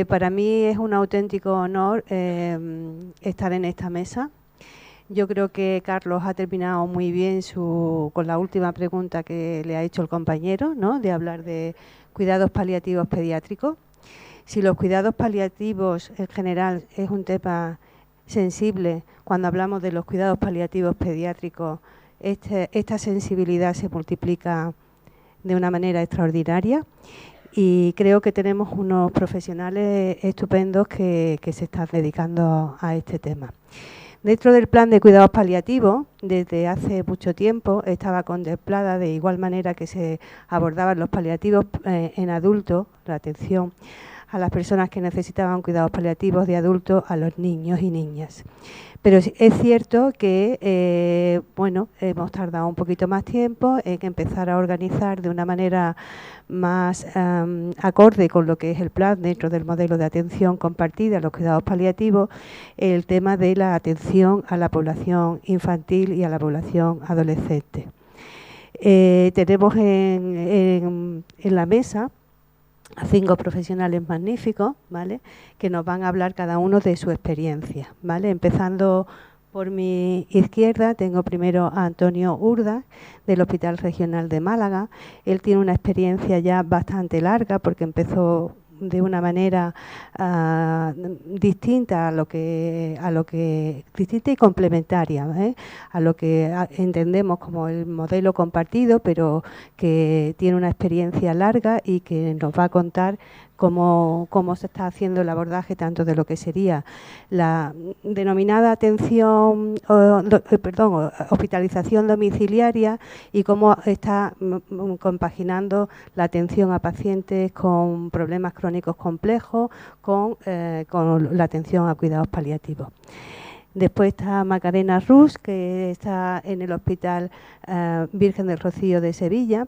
Para mí es un auténtico honor estar en esta mesa. Yo creo que Carlos ha terminado muy bien con la última pregunta que le ha hecho el compañero, ¿no?, de hablar de cuidados paliativos pediátricos. Si los cuidados paliativos en general es un tema sensible, cuando hablamos de los cuidados paliativos pediátricos, esta sensibilidad se multiplica de una manera extraordinaria. Y creo que tenemos unos profesionales estupendos que se están dedicando a este tema. Dentro del plan de cuidados paliativos, desde hace mucho tiempo, estaba contemplada de igual manera que se abordaban los paliativos en adultos, la atención a las personas que necesitaban cuidados paliativos de adultos, a los niños y niñas. Pero es cierto que, bueno, hemos tardado un poquito más tiempo en empezar a organizar de una manera más acorde con lo que es el plan dentro del modelo de atención compartida a los cuidados paliativos, el tema de la atención a la población infantil y a la población adolescente. Tenemos en la mesa a 5 profesionales magníficos, ¿vale?, que nos van a hablar cada uno de su experiencia, ¿vale? Empezando por mi izquierda, tengo primero a Antonio Urda, del Hospital Regional de Málaga. Él tiene una experiencia ya bastante larga porque empezó de una manera distinta distinta y complementaria, a lo que entendemos como el modelo compartido, pero que tiene una experiencia larga y que nos va a contar cómo se está haciendo el abordaje tanto de lo que sería la denominada hospitalización domiciliaria y cómo está compaginando la atención a pacientes con problemas crónicos complejos con la atención a cuidados paliativos. Después está Macarena Rus, que está en el Hospital Virgen del Rocío de Sevilla.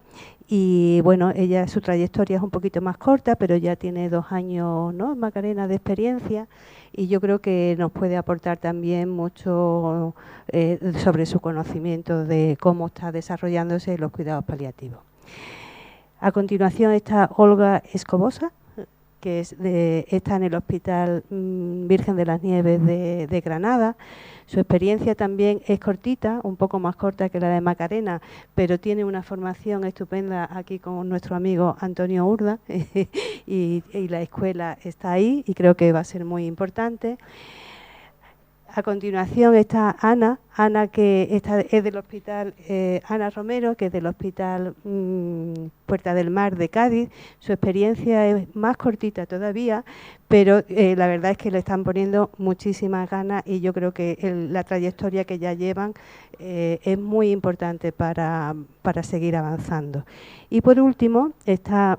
Y bueno, su trayectoria es un poquito más corta, pero ya tiene 2 años, ¿no?, Macarena, de experiencia, y yo creo que nos puede aportar también mucho sobre su conocimiento de cómo está desarrollándose los cuidados paliativos. A continuación está Olga Escobosa, que está en el Hospital Virgen de las Nieves de Granada. Su experiencia también es cortita, un poco más corta que la de Macarena, pero tiene una formación estupenda aquí con nuestro amigo Antonio Urda y la escuela está ahí y creo que va a ser muy importante. A continuación está Ana, que es del Hospital Ana Romero, que es del Hospital Puerta del Mar de Cádiz. Su experiencia es más cortita todavía, pero la verdad es que le están poniendo muchísimas ganas y yo creo que la trayectoria que ya llevan es muy importante para seguir avanzando. Y por último está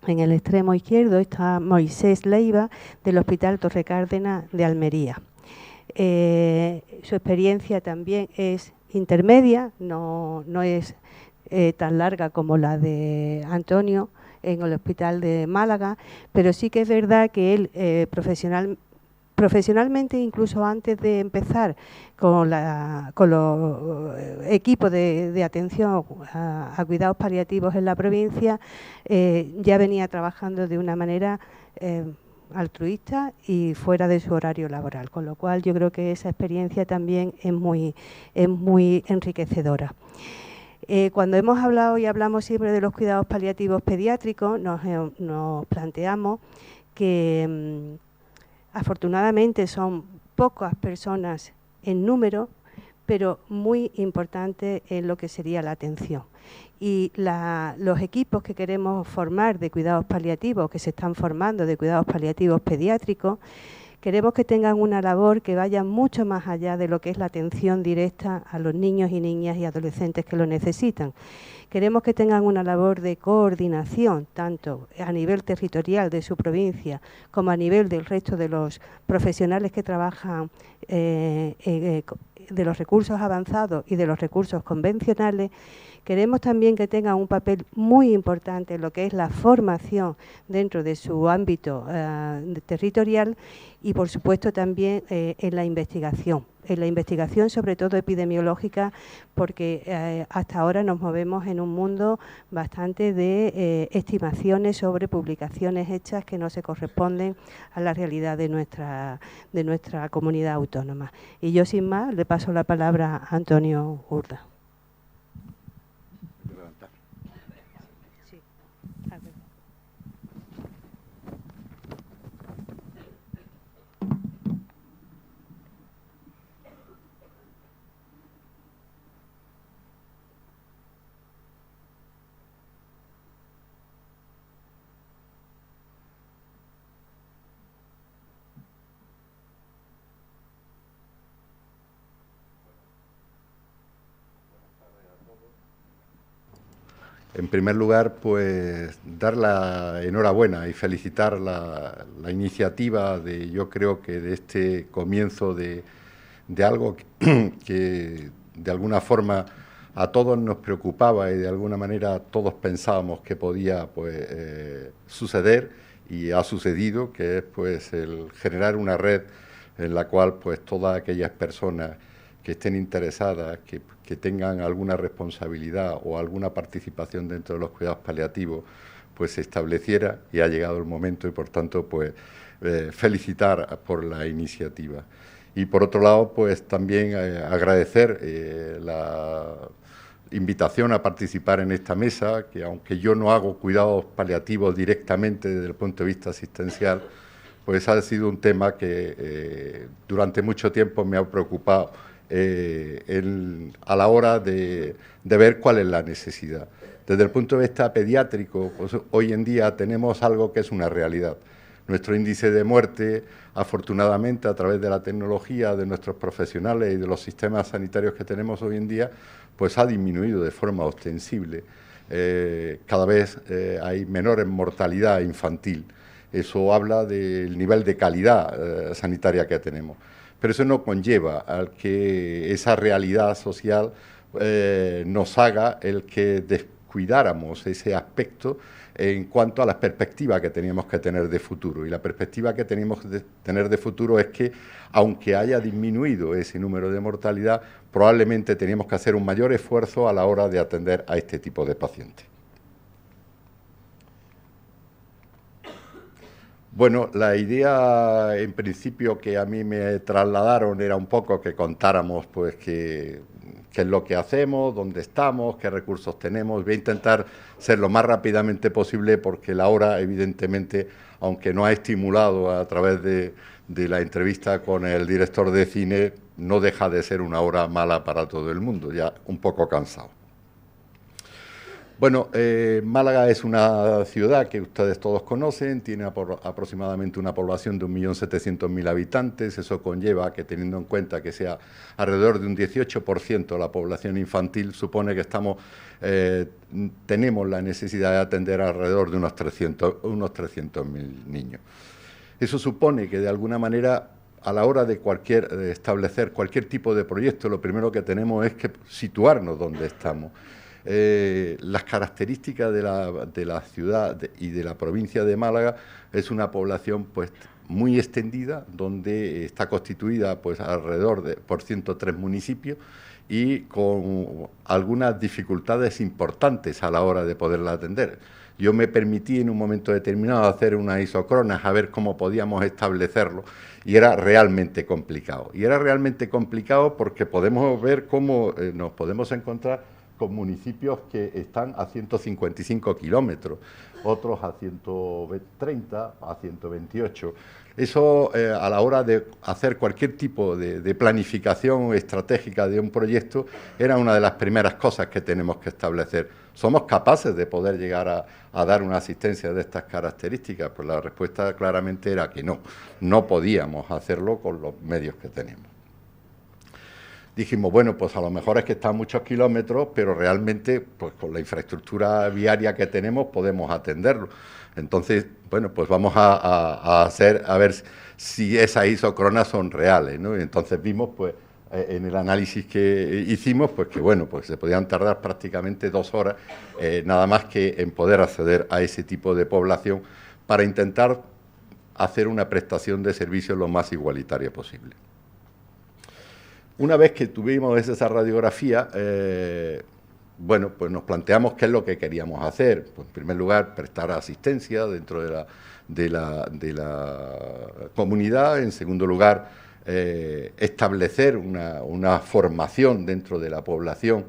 en el extremo izquierdo está Moisés Leiva, del Hospital Torre Cárdenas de Almería. Su experiencia también es intermedia, no es tan larga como la de Antonio en el Hospital de Málaga, pero sí que es verdad que él profesionalmente, incluso antes de empezar con los equipos de atención a cuidados paliativos en la provincia, ya venía trabajando de una manera altruista y fuera de su horario laboral, con lo cual yo creo que esa experiencia también es muy enriquecedora. Cuando hemos hablado y hablamos siempre de los cuidados paliativos pediátricos, nos planteamos que afortunadamente son pocas personas en número, pero muy importantes en lo que sería la atención. Y los equipos que queremos formar de cuidados paliativos, que se están formando de cuidados paliativos pediátricos, queremos que tengan una labor que vaya mucho más allá de lo que es la atención directa a los niños y niñas y adolescentes que lo necesitan. Queremos que tengan una labor de coordinación, tanto a nivel territorial de su provincia como a nivel del resto de los profesionales que trabajan de los recursos avanzados y de los recursos convencionales. Queremos también que tengan un papel muy importante en lo que es la formación dentro de su ámbito territorial y, por supuesto, también en la investigación, la investigación, sobre todo epidemiológica, porque hasta ahora nos movemos en un mundo bastante de estimaciones sobre publicaciones hechas que no se corresponden a la realidad de nuestra comunidad autónoma. Y yo, sin más, le paso la palabra a Antonio Urda. En primer lugar, pues dar la enhorabuena y felicitar la iniciativa yo creo que de este comienzo de algo que de alguna forma a todos nos preocupaba y de alguna manera todos pensábamos que podía suceder y ha sucedido, que es pues el generar una red en la cual pues todas aquellas personas que estén interesadas, que tengan alguna responsabilidad o alguna participación dentro de los cuidados paliativos, pues se estableciera, y ha llegado el momento y por tanto pues felicitar por la iniciativa. Y por otro lado pues también agradecer la invitación a participar en esta mesa, que aunque yo no hago cuidados paliativos directamente desde el punto de vista asistencial, pues ha sido un tema que durante mucho tiempo me ha preocupado a la hora de ver cuál es la necesidad. Desde el punto de vista pediátrico, pues hoy en día tenemos algo que es una realidad. Nuestro índice de muerte, afortunadamente, a través de la tecnología, de nuestros profesionales y de los sistemas sanitarios que tenemos hoy en día, pues ha disminuido de forma ostensible. Cada vez hay menor mortalidad infantil. Eso habla del nivel de calidad sanitaria que tenemos. Pero eso no conlleva al que esa realidad social nos haga el que descuidáramos ese aspecto en cuanto a las perspectivas que teníamos que tener de futuro. Y la perspectiva que teníamos que tener de futuro es que, aunque haya disminuido ese número de mortalidad, probablemente teníamos que hacer un mayor esfuerzo a la hora de atender a este tipo de pacientes. Bueno, la idea en principio que a mí me trasladaron era un poco que contáramos pues qué es lo que hacemos, dónde estamos, qué recursos tenemos. Voy a intentar ser lo más rápidamente posible porque la hora, evidentemente, aunque no ha estimulado a través de la entrevista con el director de cine, no deja de ser una hora mala para todo el mundo, ya un poco cansado. Bueno, Málaga es una ciudad que ustedes todos conocen, tiene aproximadamente una población de 1.700.000 habitantes, eso conlleva que, teniendo en cuenta que sea alrededor de un 18% la población infantil, supone que tenemos la necesidad de atender alrededor de unos 300.000 niños. Eso supone que, de alguna manera, a la hora de establecer cualquier tipo de proyecto, lo primero que tenemos es que situarnos donde estamos. Las características de la ciudad y de la provincia de Málaga es una población pues muy extendida, donde está constituida pues alrededor por 103 municipios y con algunas dificultades importantes a la hora de poderla atender. Yo me permití en un momento determinado hacer unas isocronas a ver cómo podíamos establecerlo y era realmente complicado. Y era realmente complicado porque podemos ver cómo nos podemos encontrar con municipios que están a 155 kilómetros, otros a 130, a 128. Eso, a la hora de hacer cualquier tipo de planificación estratégica de un proyecto, era una de las primeras cosas que tenemos que establecer. ¿Somos capaces de poder llegar a dar una asistencia de estas características? Pues la respuesta claramente era que no podíamos hacerlo con los medios que tenemos. Dijimos, bueno, pues a lo mejor es que está a muchos kilómetros, pero realmente, pues con la infraestructura viaria que tenemos, podemos atenderlo. Entonces, bueno, pues vamos a ver si esas isocronas son reales, ¿no? Y entonces vimos, pues, en el análisis que hicimos, pues que, bueno, pues se podían tardar prácticamente 2 horas, nada más que en poder acceder a ese tipo de población para intentar hacer una prestación de servicios lo más igualitaria posible. Una vez que tuvimos esa radiografía, bueno, pues nos planteamos qué es lo que queríamos hacer. Pues en primer lugar, prestar asistencia dentro de la comunidad. En segundo lugar, establecer una formación dentro de la población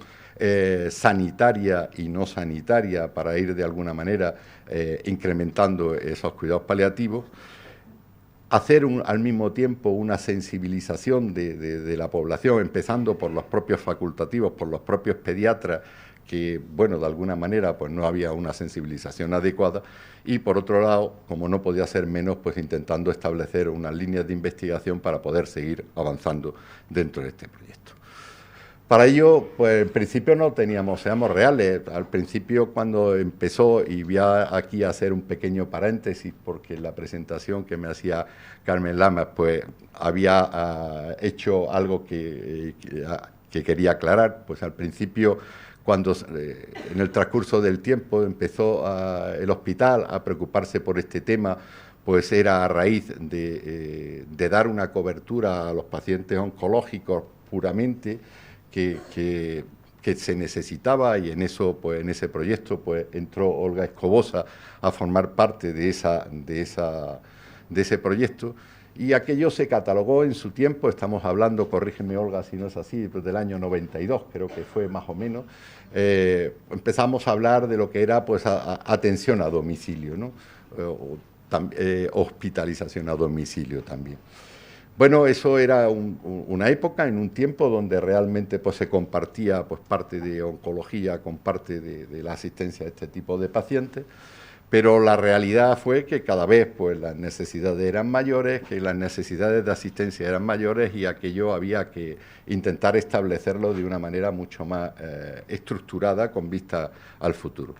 sanitaria y no sanitaria para ir de alguna manera incrementando esos cuidados paliativos. Hacer al mismo tiempo una sensibilización de la población, empezando por los propios facultativos, por los propios pediatras, que, bueno, de alguna manera pues no había una sensibilización adecuada, y por otro lado, como no podía ser menos, pues intentando establecer unas líneas de investigación para poder seguir avanzando dentro de este proyecto. Para ello, pues en principio no teníamos, seamos reales, al principio cuando empezó, y voy aquí a hacer un pequeño paréntesis, porque en la presentación que me hacía Carmen Lamas, pues había hecho algo que quería aclarar. Pues al principio, cuando en el transcurso del tiempo empezó el hospital a preocuparse por este tema, pues era a raíz de dar una cobertura a los pacientes oncológicos puramente, que se necesitaba, y en eso, pues en ese proyecto, pues entró Olga Escobosa a formar parte de ese proyecto, y aquello se catalogó en su tiempo. Estamos hablando, corrígeme Olga si no es así, pues del año 92, creo que fue más o menos. Empezamos a hablar de lo que era pues atención a domicilio, ¿no? Hospitalización a domicilio también. Bueno, eso era una época, en un tiempo donde realmente pues se compartía pues parte de oncología con parte de la asistencia a este tipo de pacientes, pero la realidad fue que cada vez pues las necesidades eran mayores, que las necesidades de asistencia eran mayores, y aquello había que intentar establecerlo de una manera mucho más estructurada con vista al futuro.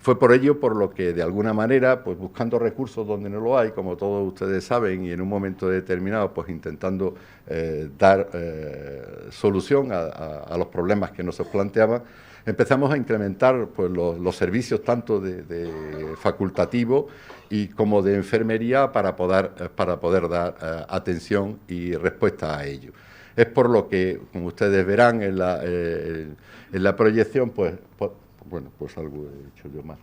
Fue por ello por lo que, de alguna manera, pues buscando recursos donde no lo hay, como todos ustedes saben, y en un momento determinado, pues intentando dar solución a los problemas que nos planteaban, empezamos a incrementar pues los servicios tanto de facultativo y como de enfermería para poder dar atención y respuesta a ello. Es por lo que, como ustedes verán en la proyección, pues bueno, pues algo he hecho yo mal.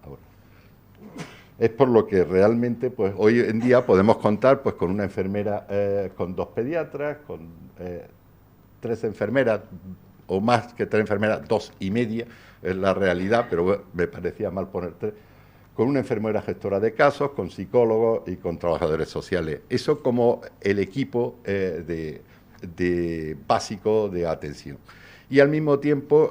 Ahora. Es por lo que realmente, pues hoy en día podemos contar pues con una enfermera, con 2 pediatras, con 3 enfermeras, o más que 3 enfermeras, 2 y media, es la realidad, pero me parecía mal poner 3, con una enfermera gestora de casos, con psicólogos y con trabajadores sociales. Eso como el equipo básico de atención. Y al mismo tiempo,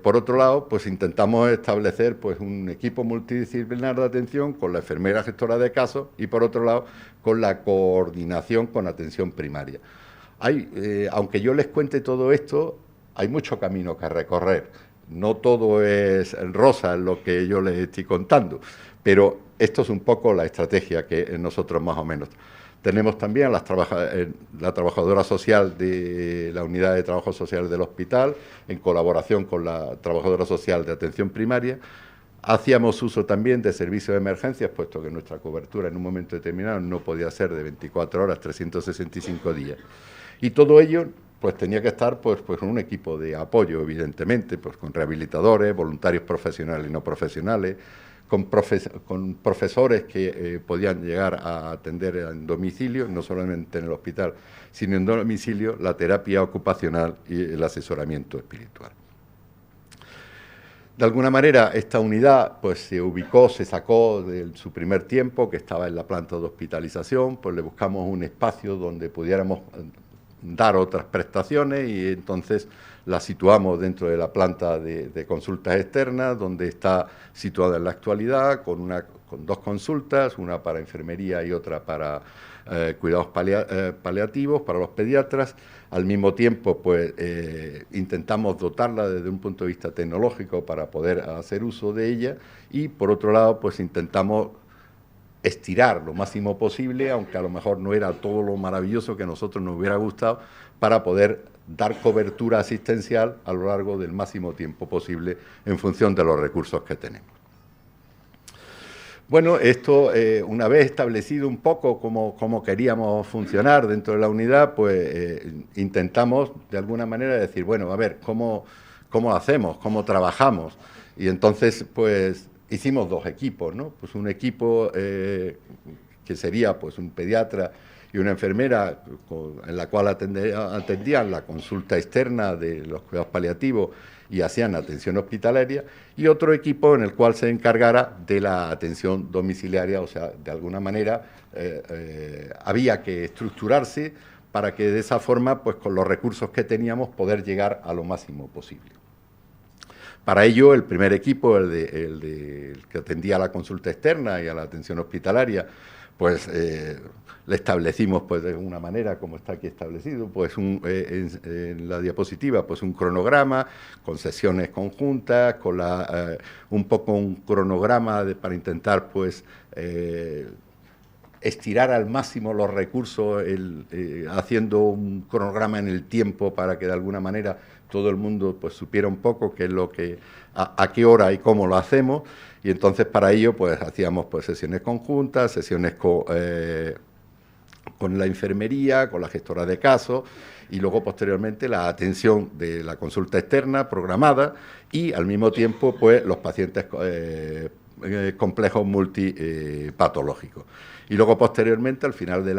por otro lado, pues intentamos establecer pues un equipo multidisciplinar de atención con la enfermera gestora de casos y, por otro lado, con la coordinación con atención primaria. Aunque yo les cuente todo esto, hay mucho camino que recorrer. No todo es rosa en lo que yo les estoy contando, pero esto es un poco la estrategia que nosotros más o menos tenemos. También la trabajadora social de la unidad de trabajo social del hospital, en colaboración con la trabajadora social de atención primaria. Hacíamos uso también de servicios de emergencias, puesto que nuestra cobertura en un momento determinado no podía ser de 24 horas, 365 días. Y todo ello pues tenía que estar pues con un equipo de apoyo, evidentemente, pues con rehabilitadores, voluntarios profesionales y no profesionales, con profesores que podían llegar a atender en domicilio, no solamente en el hospital, sino en domicilio, la terapia ocupacional y el asesoramiento espiritual. De alguna manera, esta unidad pues se ubicó, se sacó de su primer tiempo, que estaba en la planta de hospitalización, pues le buscamos un espacio donde pudiéramos dar otras prestaciones, y entonces la situamos dentro de la planta de consultas externas, donde está situada en la actualidad, con 2 consultas, una para enfermería y otra para cuidados paliativos para los pediatras. Al mismo tiempo, pues intentamos dotarla desde un punto de vista tecnológico para poder hacer uso de ella, y por otro lado, pues intentamos estirar lo máximo posible, aunque a lo mejor no era todo lo maravilloso que a nosotros nos hubiera gustado, para poder dar cobertura asistencial a lo largo del máximo tiempo posible en función de los recursos que tenemos. Bueno, esto, una vez establecido un poco cómo queríamos funcionar dentro de la unidad, pues intentamos de alguna manera decir, bueno, a ver, ¿cómo hacemos? ¿Cómo trabajamos? Y entonces, pues, hicimos dos equipos, ¿no? Pues un equipo que sería, pues, un pediatra y una enfermera en la cual atendían la consulta externa de los cuidados paliativos y hacían atención hospitalaria, y otro equipo en el cual se encargara de la atención domiciliaria. O sea, de alguna manera había que estructurarse para que de esa forma, pues con los recursos que teníamos, poder llegar a lo máximo posible. Para ello, el primer equipo, el que atendía a la consulta externa y a la atención hospitalaria, pues le establecimos, pues, de alguna manera, como está aquí establecido, pues en la diapositiva, pues un cronograma con sesiones conjuntas, con un poco un cronograma para intentar, pues, estirar al máximo los recursos, haciendo un cronograma en el tiempo para que de alguna manera todo el mundo, pues, supiera un poco qué es lo que, a qué hora y cómo lo hacemos. Y entonces para ello, pues, hacíamos, pues, sesiones conjuntas, sesiones con la enfermería, con la gestora de casos, y luego posteriormente la atención de la consulta externa programada, y al mismo tiempo, pues, los pacientes complejos multipatológicos. Y luego posteriormente, al final de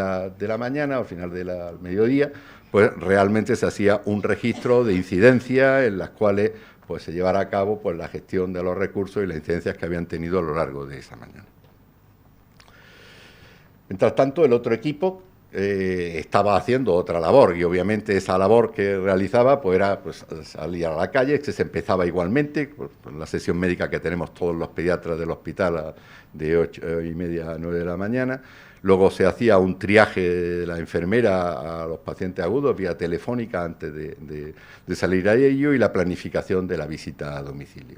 la mañana, al final del mediodía, pues realmente se hacía un registro de incidencias en las cuales, pues, se llevara a cabo, pues, la gestión de los recursos y las incidencias que habían tenido a lo largo de esa mañana. Mientras tanto, el otro equipo estaba haciendo otra labor, y obviamente esa labor que realizaba, pues, era, pues, salir a la calle, que se empezaba igualmente, pues, la sesión médica que tenemos todos los pediatras del hospital de 8:30 a 9 de la mañana. Luego se hacía un triaje de la enfermera a los pacientes agudos vía telefónica antes de salir a ello, y la planificación de la visita a domicilio.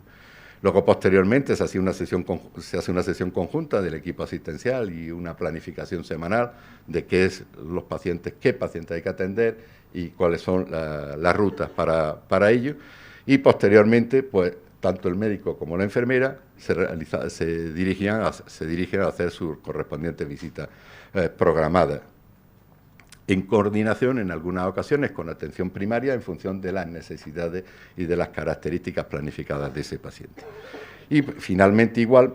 Luego, posteriormente, se hace una sesión conjunta del equipo asistencial y una planificación semanal de qué pacientes hay que atender y cuáles son las rutas para ello. Y posteriormente, pues, tanto el médico como la enfermera se dirigen a hacer sus correspondientes visitas programadas, en coordinación en algunas ocasiones con atención primaria en función de las necesidades y de las características planificadas de ese paciente. Y finalmente, igual,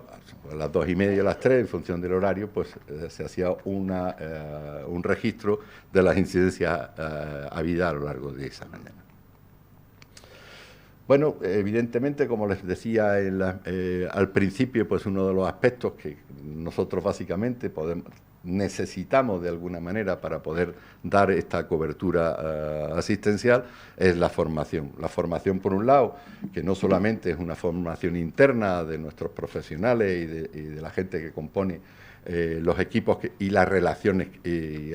a las 2:30, a las 3, en función del horario, pues se hacía un registro de las incidencias habidas a lo largo de esa mañana. Bueno, evidentemente, como les decía al principio, pues uno de los aspectos que nosotros básicamente necesitamos de alguna manera para poder dar esta cobertura asistencial es la formación. La formación, por un lado, que no solamente es una formación interna de nuestros profesionales y de la gente que compone los equipos y las relaciones,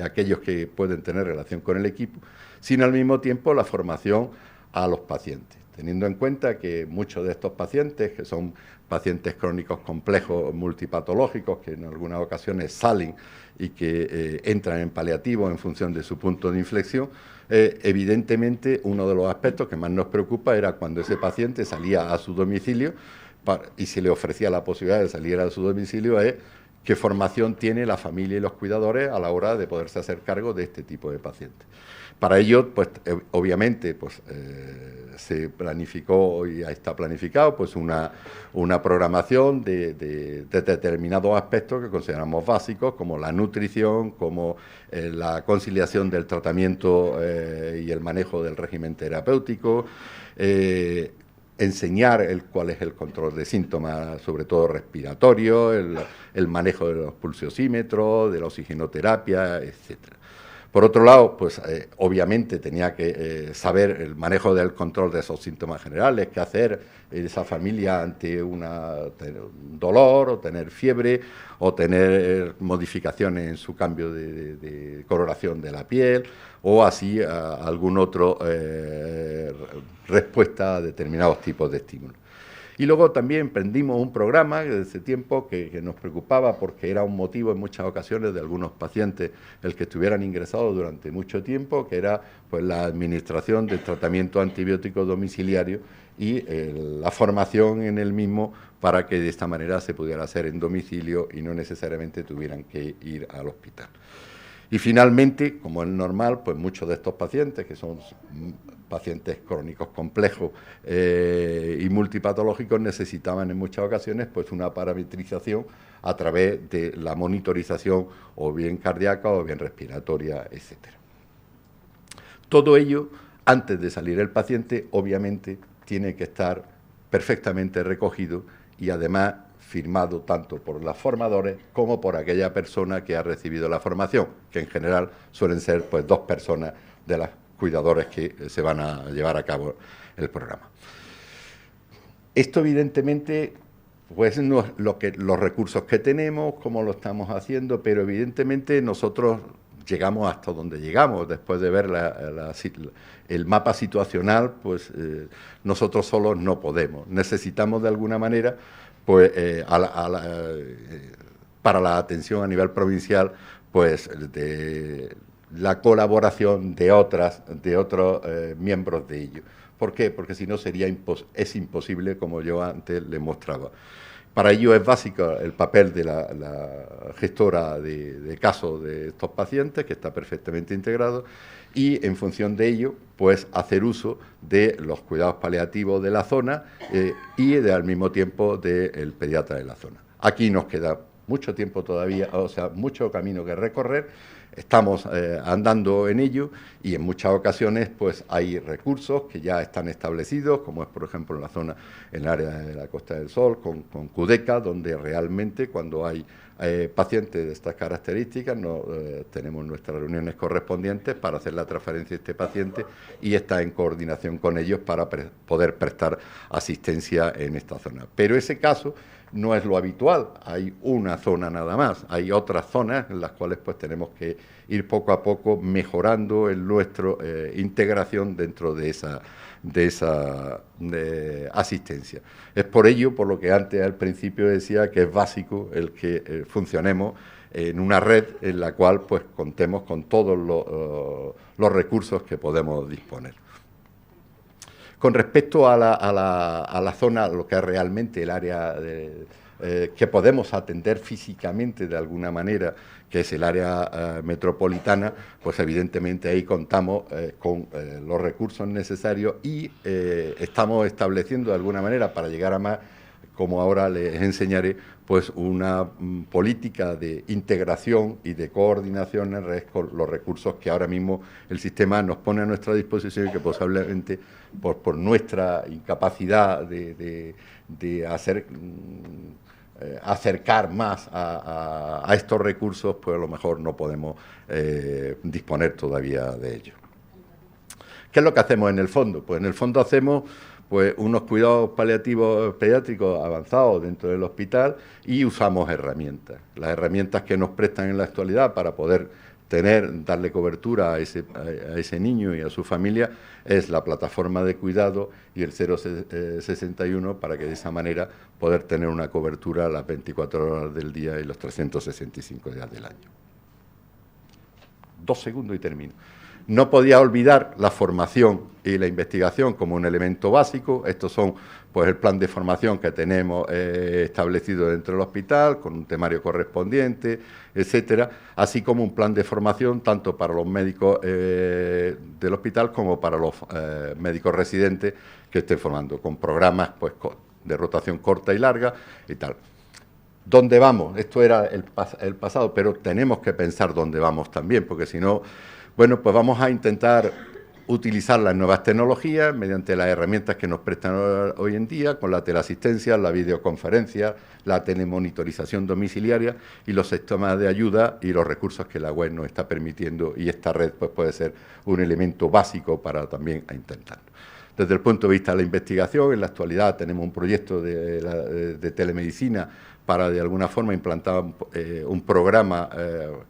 aquellos que pueden tener relación con el equipo, sino al mismo tiempo la formación a los pacientes, teniendo en cuenta que muchos de estos pacientes, que son pacientes crónicos complejos multipatológicos, que en algunas ocasiones salen y que entran en paliativo en función de su punto de inflexión, evidentemente uno de los aspectos que más nos preocupa era cuando ese paciente salía a su domicilio y se le ofrecía la posibilidad de salir a su domicilio, qué formación tiene la familia y los cuidadores a la hora de poderse hacer cargo de este tipo de pacientes. Para ello, pues, obviamente, pues, se planificó y está planificado, pues, una programación de determinados aspectos que consideramos básicos, como la nutrición, como la conciliación del tratamiento y el manejo del régimen terapéutico, enseñar cuál es el control de síntomas, sobre todo respiratorio, el manejo de los pulsiosímetros, de la oxigenoterapia, etcétera. Por otro lado, pues obviamente tenía que saber el manejo del control de esos síntomas generales, qué hacer en esa familia ante tener un dolor, o tener fiebre, o tener modificaciones en su cambio de coloración de la piel, o así algún otro respuesta a determinados tipos de estímulos. Y luego también emprendimos un programa desde ese tiempo que nos preocupaba porque era un motivo en muchas ocasiones de algunos pacientes el que estuvieran ingresados durante mucho tiempo, que era pues la administración del tratamiento antibiótico domiciliario y la formación en el mismo para que de esta manera se pudiera hacer en domicilio y no necesariamente tuvieran que ir al hospital. Y finalmente, como es normal, pues muchos de estos pacientes, que son pacientes crónicos complejos y multipatológicos, necesitaban en muchas ocasiones pues una parametrización a través de la monitorización o bien cardíaca o bien respiratoria, etcétera. Todo ello, antes de salir el paciente, obviamente, tiene que estar perfectamente recogido y además firmado tanto por los formadores como por aquella persona que ha recibido la formación, que en general suelen ser pues 2 personas de los cuidadores que se van a llevar a cabo el programa. Esto evidentemente pues no es los recursos que tenemos, cómo lo estamos haciendo, pero evidentemente nosotros llegamos hasta donde llegamos, después de ver el mapa situacional, pues nosotros solos no podemos. Necesitamos de alguna manera, pues para la atención a nivel provincial, pues de la colaboración de otros miembros de ello. ¿Por qué? Porque si no es imposible, como yo antes le mostraba. Para ello es básico el papel de la gestora de casos de estos pacientes, que está perfectamente integrado, y en función de ello, pues hacer uso de los cuidados paliativos de la zona y al mismo tiempo del pediatra de la zona. Aquí nos queda mucho tiempo todavía, o sea, mucho camino que recorrer. Estamos andando en ello y en muchas ocasiones pues hay recursos que ya están establecidos, como es por ejemplo en la zona, en el área de la Costa del Sol, con CUDECA, donde realmente cuando hay pacientes de estas características tenemos nuestras reuniones correspondientes para hacer la transferencia de este paciente y está en coordinación con ellos para poder prestar asistencia en esta zona. Pero ese caso no es lo habitual, hay una zona nada más, hay otras zonas en las cuales pues tenemos que ir poco a poco mejorando en nuestra integración dentro de esa asistencia. Es por ello, por lo que antes al principio decía que es básico el que funcionemos en una red en la cual pues contemos con todos los recursos que podemos disponer. Con respecto a la zona, lo que es realmente el área que podemos atender físicamente de alguna manera, que es el área metropolitana, pues evidentemente ahí contamos con los recursos necesarios y estamos estableciendo de alguna manera, para llegar a más, como ahora les enseñaré, pues una política de integración y de coordinación en red con los recursos que ahora mismo el sistema nos pone a nuestra disposición y que posiblemente por nuestra incapacidad de acercar más a estos recursos, pues a lo mejor no podemos disponer todavía de ellos. ¿Qué es lo que hacemos en el fondo? Pues en el fondo hacemos pues unos cuidados paliativos pediátricos avanzados dentro del hospital y usamos herramientas. Las herramientas que nos prestan en la actualidad para poder darle cobertura a ese niño y a su familia es la plataforma de cuidado y el 061 para que de esa manera poder tener una cobertura las 24 horas del día y los 365 días del año. 2 segundos y termino. No podía olvidar la formación y la investigación como un elemento básico. Estos son pues el plan de formación que tenemos establecido dentro del hospital, con un temario correspondiente, etcétera, así como un plan de formación tanto para los médicos del hospital como para los médicos residentes que estén formando, con programas pues de rotación corta y larga y tal. ¿Dónde vamos? Esto era el pasado, pero tenemos que pensar dónde vamos también, porque si no, bueno, pues vamos a intentar utilizar las nuevas tecnologías mediante las herramientas que nos prestan hoy en día, con la teleasistencia, la videoconferencia, la telemonitorización domiciliaria y los sistemas de ayuda y los recursos que la web nos está permitiendo, y esta red pues puede ser un elemento básico para también intentarlo. Desde el punto de vista de la investigación, en la actualidad tenemos un proyecto de telemedicina para de alguna forma implantar un programa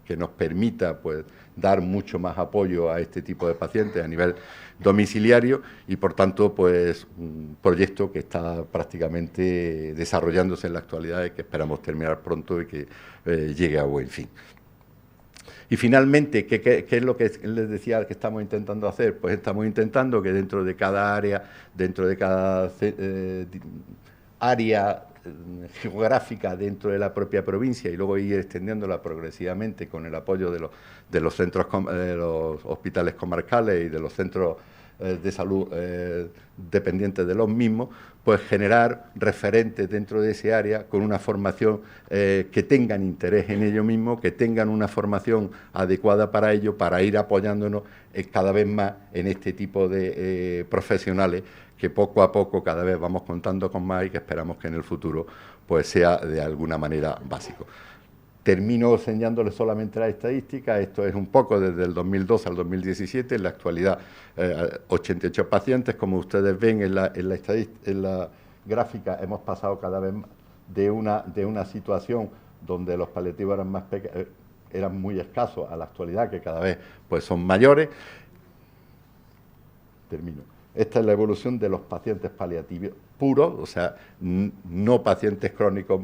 que nos permita pues dar mucho más apoyo a este tipo de pacientes a nivel domiciliario y, por tanto, pues un proyecto que está prácticamente desarrollándose en la actualidad y que esperamos terminar pronto y que llegue a buen fin. Y finalmente, ¿qué es lo que les decía que estamos intentando hacer? Pues estamos intentando que dentro de cada área, dentro de cada área geográfica dentro de la propia provincia y luego ir extendiéndola progresivamente con el apoyo de los centros, de los hospitales comarcales y de los centros de salud dependientes de los mismos, pues generar referentes dentro de ese área con una formación que tengan interés en ello mismo, que tengan una formación adecuada para ello, para ir apoyándonos cada vez más en este tipo de profesionales que poco a poco cada vez vamos contando con más y que esperamos que en el futuro pues sea de alguna manera básico. Termino enseñándoles solamente la estadística. Esto es un poco desde el 2002 al 2017, en la actualidad 88 pacientes, como ustedes ven en la gráfica hemos pasado cada vez de una situación donde los paliativos eran muy escasos a la actualidad, que cada vez pues son mayores. Termino. Esta es la evolución de los pacientes paliativos puros, o sea, no pacientes crónicos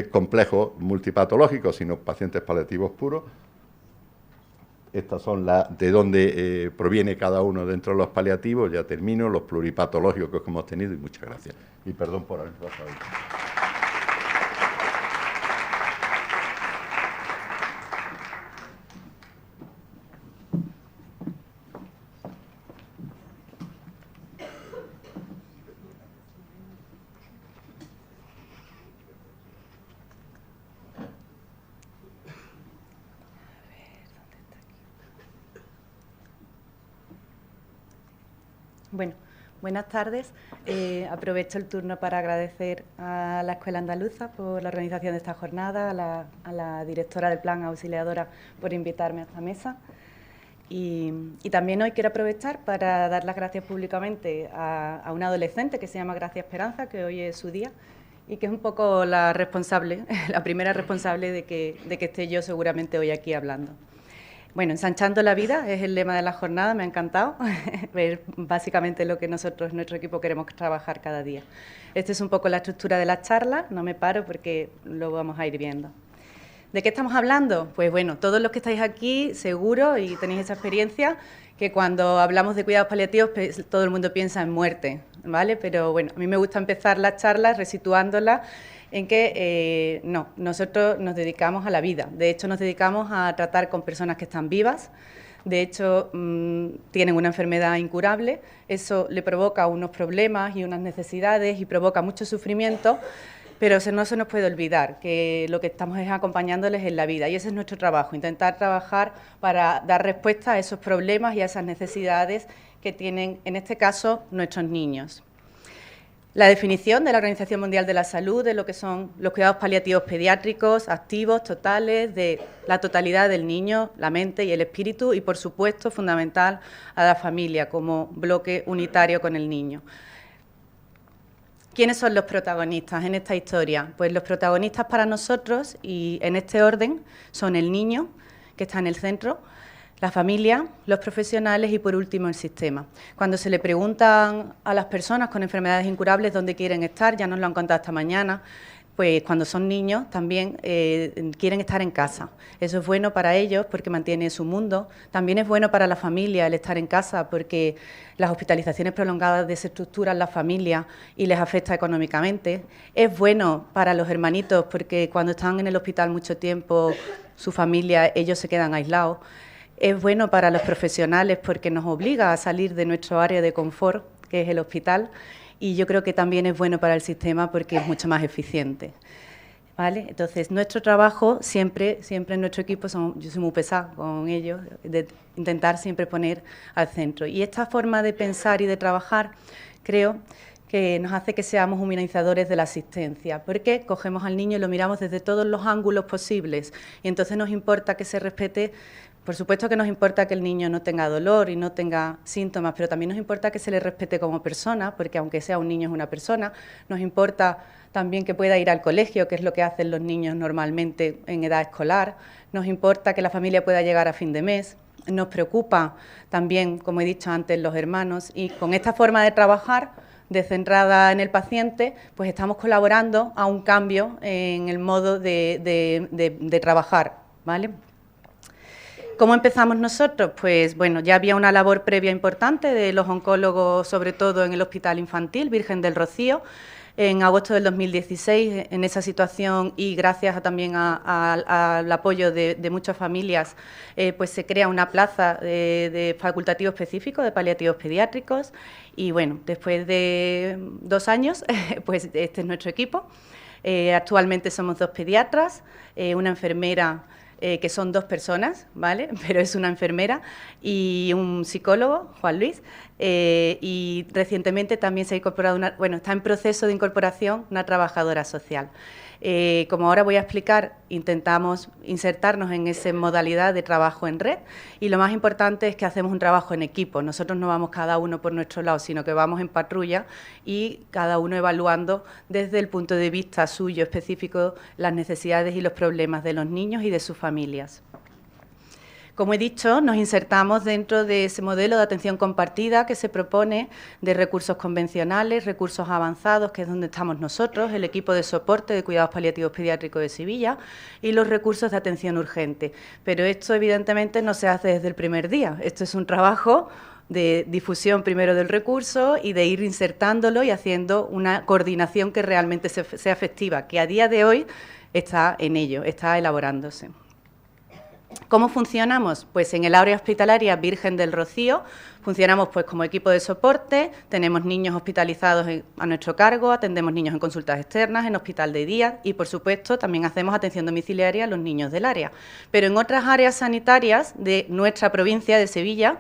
complejos, multipatológicos, sino pacientes paliativos puros. Estas son de dónde proviene cada uno dentro de los paliativos. Ya termino, los pluripatológicos que hemos tenido y muchas gracias. Y perdón por haber pasado. Bueno, buenas tardes. Aprovecho el turno para agradecer a la Escuela Andaluza por la organización de esta jornada, a la directora del Plan Auxiliadora por invitarme a esta mesa. Y también hoy quiero aprovechar para dar las gracias públicamente a una adolescente que se llama Gracia Esperanza, que hoy es su día y que es un poco la responsable, la primera responsable de que esté yo seguramente hoy aquí hablando. Bueno, ensanchando la vida es el lema de la jornada, me ha encantado ver básicamente lo que nosotros, nuestro equipo, queremos trabajar cada día. Esta es un poco la estructura de la charla, no me paro porque lo vamos a ir viendo. ¿De qué estamos hablando? Pues bueno, todos los que estáis aquí, seguro, y tenéis esa experiencia, que cuando hablamos de cuidados paliativos todo el mundo piensa en muerte, ¿vale? Pero bueno, a mí me gusta empezar las charlas resituándolas en que no, nosotros nos dedicamos a la vida. De hecho, nos dedicamos a tratar con personas que están vivas. De hecho, tienen una enfermedad incurable. Eso le provoca unos problemas y unas necesidades y provoca mucho sufrimiento, pero no se nos puede olvidar que lo que estamos es acompañándoles en la vida y ese es nuestro trabajo, intentar trabajar para dar respuesta a esos problemas y a esas necesidades que tienen, en este caso, nuestros niños. La definición de la Organización Mundial de la Salud de lo que son los cuidados paliativos pediátricos, activos, totales, de la totalidad del niño, la mente y el espíritu y, por supuesto, fundamental a la familia como bloque unitario con el niño. ¿Quiénes son los protagonistas en esta historia? Pues los protagonistas para nosotros, y en este orden, son el niño, que está en el centro, la familia, los profesionales y, por último, el sistema. Cuando se le preguntan a las personas con enfermedades incurables dónde quieren estar, ya nos lo han contado esta mañana, pues cuando son niños también quieren estar en casa. Eso es bueno para ellos porque mantiene su mundo. También es bueno para la familia el estar en casa porque las hospitalizaciones prolongadas desestructuran la familia y les afecta económicamente. Es bueno para los hermanitos porque cuando están en el hospital mucho tiempo, su familia, ellos se quedan aislados. Es bueno para los profesionales porque nos obliga a salir de nuestro área de confort, que es el hospital, y yo creo que también es bueno para el sistema porque es mucho más eficiente. ¿Vale? Entonces, nuestro trabajo siempre en nuestro equipo, yo soy muy pesada con ellos, de intentar siempre poner al centro. Y esta forma de pensar y de trabajar, creo que nos hace que seamos humanizadores de la asistencia, porque cogemos al niño y lo miramos desde todos los ángulos posibles, y entonces nos importa que se respete Por supuesto que nos importa que el niño no tenga dolor y no tenga síntomas, pero también nos importa que se le respete como persona, porque aunque sea un niño es una persona. Nos importa también que pueda ir al colegio, que es lo que hacen los niños normalmente en edad escolar. Nos importa que la familia pueda llegar a fin de mes. Nos preocupa también, como he dicho antes, los hermanos. Y con esta forma de trabajar, descentrada en el paciente, pues estamos colaborando a un cambio en el modo de trabajar, ¿vale? ¿Cómo empezamos nosotros? Pues bueno, ya había una labor previa importante de los oncólogos, sobre todo en el Hospital Infantil Virgen del Rocío, en agosto del 2016, en esa situación y gracias también al apoyo de muchas familias, pues se crea una plaza de facultativo específico de paliativos pediátricos y bueno, después de 2 años, pues este es nuestro equipo. Actualmente somos 2 pediatras, una enfermera, que son 2 personas, ¿vale? Pero es una enfermera y un psicólogo, Juan Luis, y recientemente también se ha incorporado está en proceso de incorporación una trabajadora social. Como ahora voy a explicar, intentamos insertarnos en esa modalidad de trabajo en red y lo más importante es que hacemos un trabajo en equipo. Nosotros no vamos cada uno por nuestro lado, sino que vamos en patrulla y cada uno evaluando desde el punto de vista suyo específico las necesidades y los problemas de los niños y de sus familias. Como he dicho, nos insertamos dentro de ese modelo de atención compartida que se propone de recursos convencionales, recursos avanzados, que es donde estamos nosotros, el equipo de soporte de cuidados paliativos pediátricos de Sevilla, y los recursos de atención urgente. Pero esto, evidentemente, no se hace desde el primer día. Esto es un trabajo de difusión primero del recurso y de ir insertándolo y haciendo una coordinación que realmente sea efectiva, que a día de hoy está en ello, está elaborándose. ¿Cómo funcionamos? Pues en el área hospitalaria Virgen del Rocío funcionamos pues como equipo de soporte, tenemos niños hospitalizados a nuestro cargo, atendemos niños en consultas externas, en hospital de día y, por supuesto, también hacemos atención domiciliaria a los niños del área. Pero en otras áreas sanitarias de nuestra provincia de Sevilla,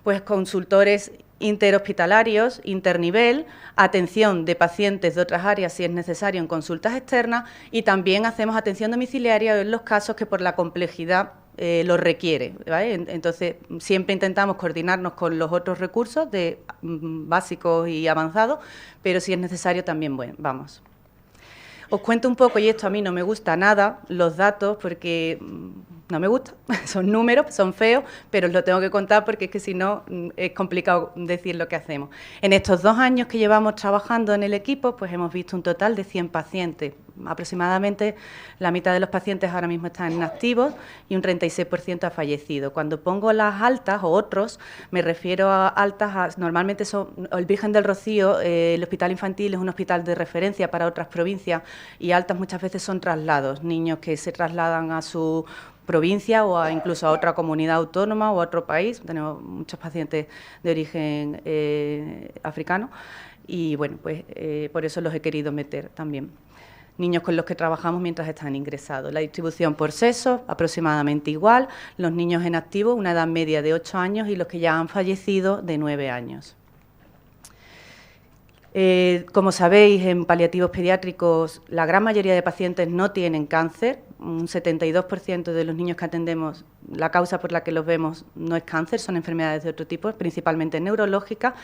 pues consultores interhospitalarios, internivel, atención de pacientes de otras áreas si es necesario en consultas externas y también hacemos atención domiciliaria en los casos que por la complejidad lo requiere, ¿vale? Entonces, siempre intentamos coordinarnos con los otros recursos básicos y avanzados, pero si es necesario también vamos. Os cuento un poco, y esto a mí no me gusta nada, los datos, porque no me gusta, son números, son feos, pero os lo tengo que contar porque es que si no es complicado decir lo que hacemos. En estos 2 años que llevamos trabajando en el equipo, pues hemos visto un total de 100 pacientes. Aproximadamente la mitad de los pacientes ahora mismo están inactivos y un 36% ha fallecido. Cuando pongo las altas o otros, me refiero a altas, normalmente son el Virgen del Rocío, el Hospital Infantil es un hospital de referencia para otras provincias y altas muchas veces son traslados, niños que se trasladan a su provincia o incluso a otra comunidad autónoma o a otro país. Tenemos muchos pacientes de origen africano y bueno, pues por eso los he querido meter también. Niños con los que trabajamos mientras están ingresados. La distribución por sexo, aproximadamente igual. Los niños en activo, una edad media de 8 años y los que ya han fallecido de 9 años. Como sabéis, en paliativos pediátricos la gran mayoría de pacientes no tienen cáncer. Un 72% de los niños que atendemos, la causa por la que los vemos no es cáncer, son enfermedades de otro tipo, principalmente neurológicas,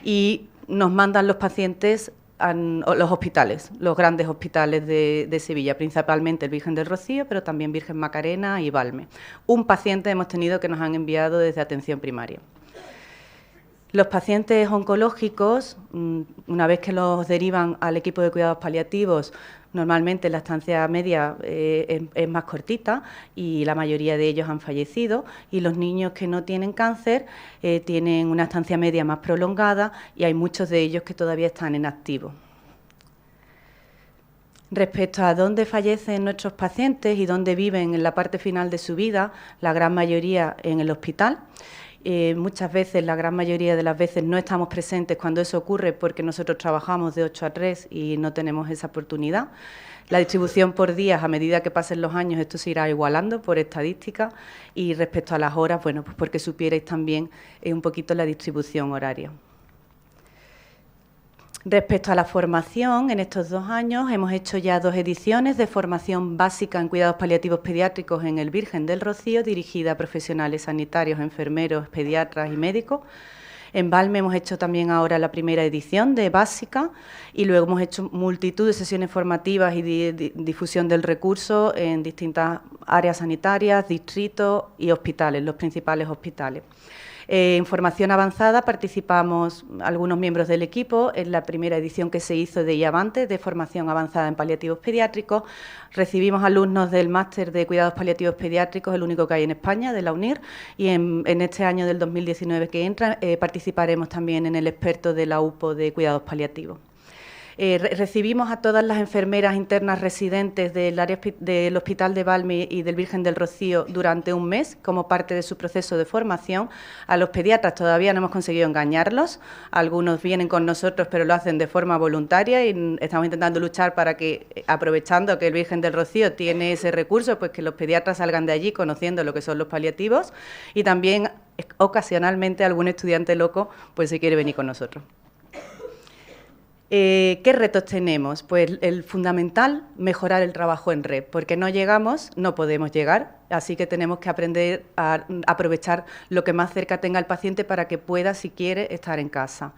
y nos mandan los pacientes a los hospitales, los grandes hospitales de Sevilla, principalmente el Virgen del Rocío, pero también Virgen Macarena y Valme. Un paciente hemos tenido que nos han enviado desde atención primaria. Los pacientes oncológicos, una vez que los derivan al equipo de cuidados paliativos, normalmente la estancia media es más cortita y la mayoría de ellos han fallecido, y los niños que no tienen cáncer tienen una estancia media más prolongada y hay muchos de ellos que todavía están en activo. Respecto a dónde fallecen nuestros pacientes y dónde viven en la parte final de su vida, la gran mayoría en el hospital. Muchas veces, la gran mayoría de las veces, no estamos presentes cuando eso ocurre porque nosotros trabajamos de 8 a 3 y no tenemos esa oportunidad. La distribución por días, a medida que pasen los años, esto se irá igualando por estadística. Y respecto a las horas, bueno, pues porque supierais también un poquito la distribución horaria. Respecto a la formación, en estos 2 años hemos hecho ya 2 ediciones de formación básica en cuidados paliativos pediátricos en el Virgen del Rocío, dirigida a profesionales sanitarios, enfermeros, pediatras y médicos. En Valme hemos hecho también ahora la primera edición de básica y luego hemos hecho multitud de sesiones formativas y de difusión del recurso en distintas áreas sanitarias, distritos y hospitales, los principales hospitales. En formación avanzada participamos algunos miembros del equipo en la primera edición que se hizo de IAVANTE, de formación avanzada en paliativos pediátricos. Recibimos alumnos del máster de cuidados paliativos pediátricos, el único que hay en España, de la UNIR, y en este año del 2019 que entra participaremos también en el experto de la UPO de cuidados paliativos. Recibimos a todas las enfermeras internas residentes del Hospital de Valme y del Virgen del Rocío durante un mes, como parte de su proceso de formación. A los pediatras todavía no hemos conseguido engañarlos, algunos vienen con nosotros pero lo hacen de forma voluntaria y estamos intentando luchar para que, aprovechando que el Virgen del Rocío tiene ese recurso, pues que los pediatras salgan de allí conociendo lo que son los paliativos, y también ocasionalmente algún estudiante loco pues se quiere venir con nosotros. ¿Qué retos tenemos? Pues el fundamental, mejorar el trabajo en red, porque no llegamos, no podemos llegar, así que tenemos que aprender a aprovechar lo que más cerca tenga el paciente para que pueda, si quiere, estar en casa.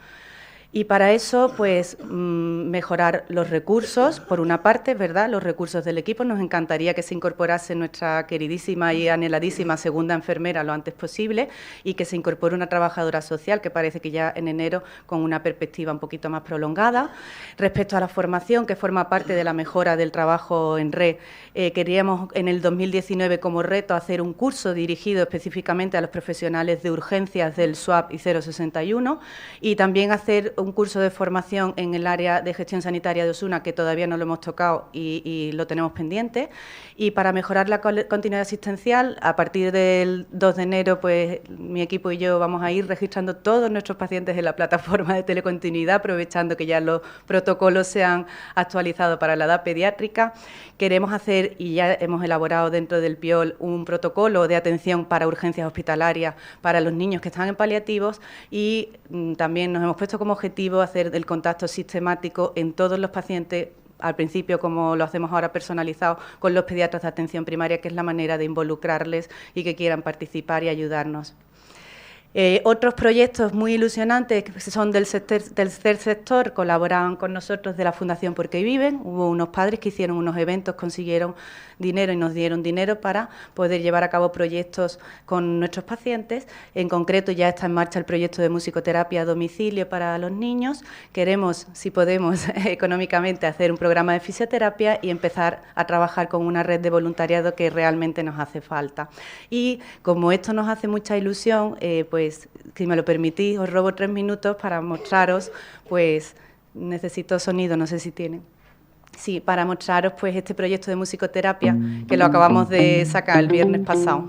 Y para eso, pues, mejorar los recursos, por una parte, ¿verdad?, los recursos del equipo. Nos encantaría que se incorporase nuestra queridísima y anheladísima segunda enfermera lo antes posible y que se incorpore una trabajadora social, que parece que ya en enero, con una perspectiva un poquito más prolongada. Respecto a la formación, que forma parte de la mejora del trabajo en red, queríamos en el 2019 como reto hacer un curso dirigido específicamente a los profesionales de urgencias del SUAP y 061 y también hacer un curso de formación en el área de gestión sanitaria de Osuna, que todavía no lo hemos tocado y lo tenemos pendiente. Y para mejorar la continuidad asistencial, a partir del 2 de enero, pues mi equipo y yo vamos a ir registrando todos nuestros pacientes en la plataforma de telecontinuidad, aprovechando que ya los protocolos se han actualizado para la edad pediátrica. Queremos hacer, y ya hemos elaborado dentro del PIOL, un protocolo de atención para urgencias hospitalarias para los niños que están en paliativos y también nos hemos puesto como objetivo hacer el contacto sistemático en todos los pacientes, al principio como lo hacemos ahora personalizado, con los pediatras de atención primaria, que es la manera de involucrarles y que quieran participar y ayudarnos. Otros proyectos muy ilusionantes que son del tercer sector colaboran con nosotros de la Fundación Porque Viven. Hubo unos padres que hicieron unos eventos, consiguieron dinero y nos dieron dinero para poder llevar a cabo proyectos con nuestros pacientes. En concreto ya está en marcha el proyecto de musicoterapia a domicilio para los niños. Queremos, si podemos económicamente, hacer un programa de fisioterapia y empezar a trabajar con una red de voluntariado que realmente nos hace falta. Y como esto nos hace mucha ilusión, pues si me lo permitís, os robo 3 minutos para mostraros, pues necesito sonido, no sé si tienen. Sí, para mostraros pues este proyecto de musicoterapia que lo acabamos de sacar el viernes pasado.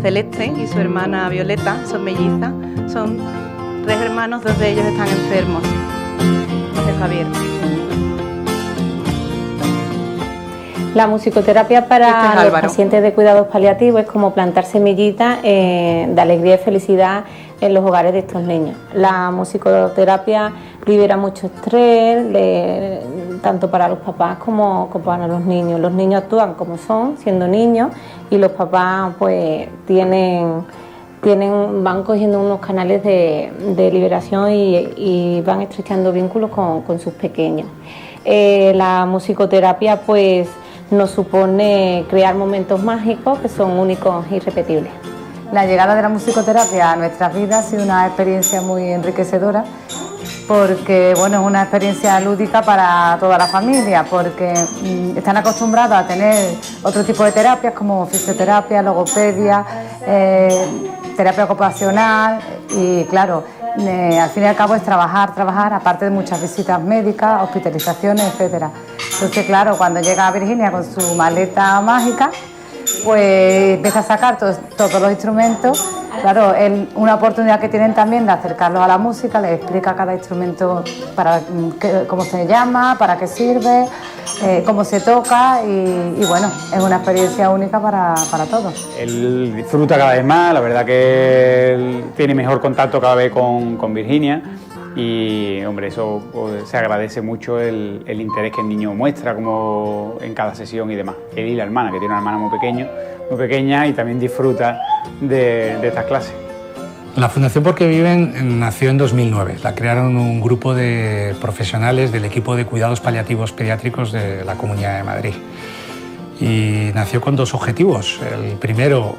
Celeste y su hermana Violeta, son mellizas, son 3 hermanos, 2 de ellos están enfermos. De Javier. La musicoterapia para los pacientes de cuidados paliativos es como plantar semillitas de alegría y felicidad en los hogares de estos niños. La musicoterapia libera mucho estrés, tanto para los papás como para los niños. Los niños actúan como son, siendo niños, y los papás pues van cogiendo unos canales de liberación y van estrechando vínculos con sus pequeños. La musicoterapia pues nos supone crear momentos mágicos que son únicos e irrepetibles. La llegada de la musicoterapia a nuestras vidas ha sido una experiencia muy enriquecedora porque bueno, es una experiencia lúdica para toda la familia, porque están acostumbrados a tener otro tipo de terapias como fisioterapia, logopedia, terapia ocupacional y claro, al fin y al cabo es trabajar, aparte de muchas visitas médicas, hospitalizaciones, etcétera. Entonces claro, cuando llega Virginia con su maleta mágica, pues empieza a sacar todos los instrumentos. Claro, una oportunidad que tienen también de acercarlos a la música, les explica cada instrumento cómo se llama, para qué sirve, cómo se toca y bueno, es una experiencia única para todos. Él disfruta cada vez más, la verdad que él tiene mejor contacto cada vez con Virginia y, hombre, eso se agradece mucho el interés que el niño muestra como en cada sesión y demás. Él y la hermana, que tiene una hermana muy pequeña y también disfruta de estas clases. La Fundación Porque Viven nació en 2009. La crearon un grupo de profesionales del equipo de cuidados paliativos pediátricos de la Comunidad de Madrid. Y nació con dos objetivos. El primero,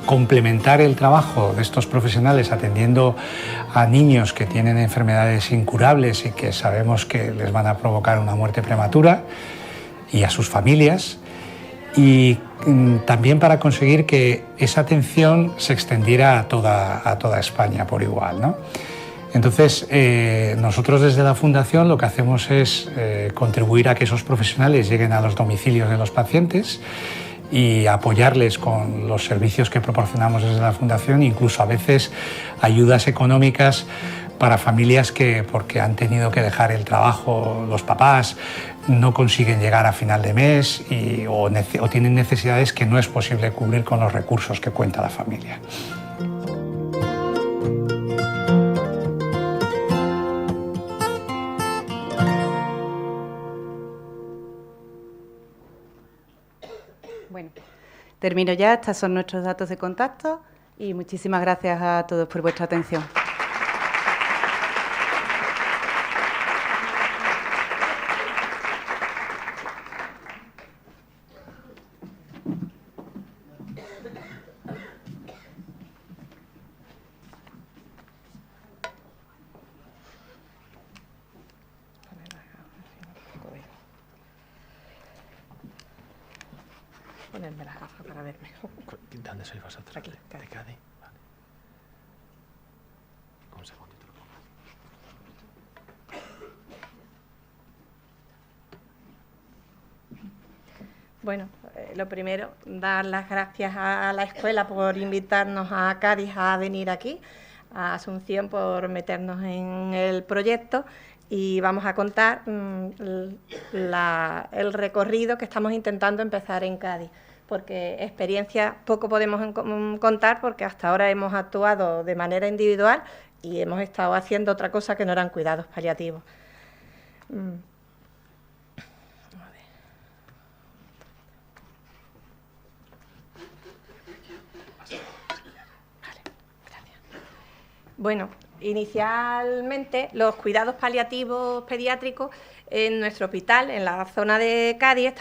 complementar el trabajo de estos profesionales atendiendo a niños que tienen enfermedades incurables y que sabemos que les van a provocar una muerte prematura, y a sus familias. Y también para conseguir que esa atención se extendiera a toda España por igual, ¿no? Entonces, nosotros desde la Fundación lo que hacemos es contribuir a que esos profesionales lleguen a los domicilios de los pacientes y apoyarles con los servicios que proporcionamos desde la Fundación, incluso a veces ayudas económicas para familias que, porque han tenido que dejar el trabajo, los papás no consiguen llegar a final de mes o tienen necesidades que no es posible cubrir con los recursos que cuenta la familia. Bueno, termino ya. Estos son nuestros datos de contacto y muchísimas gracias a todos por vuestra atención. Ponerme las gafas para ver mejor. ¿Dónde sois vosotros? Aquí, ¿De Cádiz? Vale. Un segundito lo pongo. Bueno, lo primero, dar las gracias a la escuela por invitarnos a Cádiz a venir aquí, a Asunción por meternos en el proyecto, y vamos a contar el recorrido que estamos intentando empezar en Cádiz, porque experiencia poco podemos contar porque hasta ahora hemos actuado de manera individual y hemos estado haciendo otra cosa que no eran cuidados paliativos. Bueno, inicialmente los cuidados paliativos pediátricos en nuestro hospital, en la zona de Cádiz,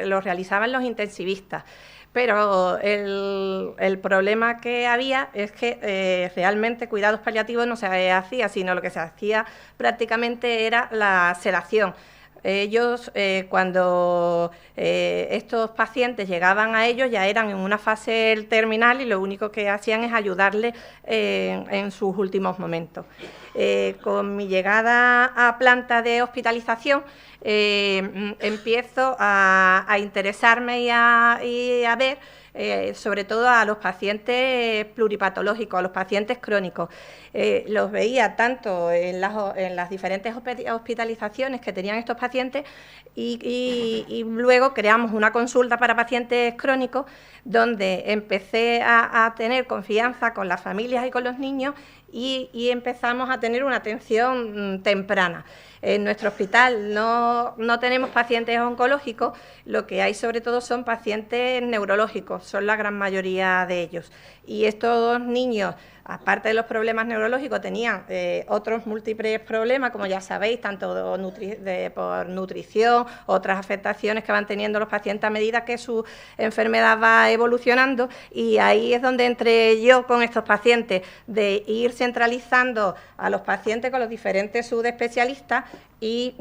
los realizaban los intensivistas. Pero el problema que había es que realmente cuidados paliativos no se hacía, sino lo que se hacía prácticamente era la sedación. Ellos, cuando estos pacientes llegaban a ellos, ya eran en una fase terminal y lo único que hacían es ayudarles en sus últimos momentos. Con mi llegada a planta de hospitalización, empiezo a interesarme y a ver sobre todo a los pacientes pluripatológicos, a los pacientes crónicos. Los veía tanto en las diferentes hospitalizaciones que tenían estos pacientes y luego creamos una consulta para pacientes crónicos donde empecé a tener confianza con las familias y con los niños y empezamos a tener una atención temprana. En nuestro hospital no tenemos pacientes oncológicos, lo que hay sobre todo son pacientes neurológicos, son la gran mayoría de ellos. Y estos niños, aparte de los problemas neurológicos, tenían otros múltiples problemas, como ya sabéis, tanto por nutrición, otras afectaciones que van teniendo los pacientes a medida que su enfermedad va evolucionando, y ahí es donde entré yo con estos pacientes, de ir centralizando a los pacientes con los diferentes subespecialistas y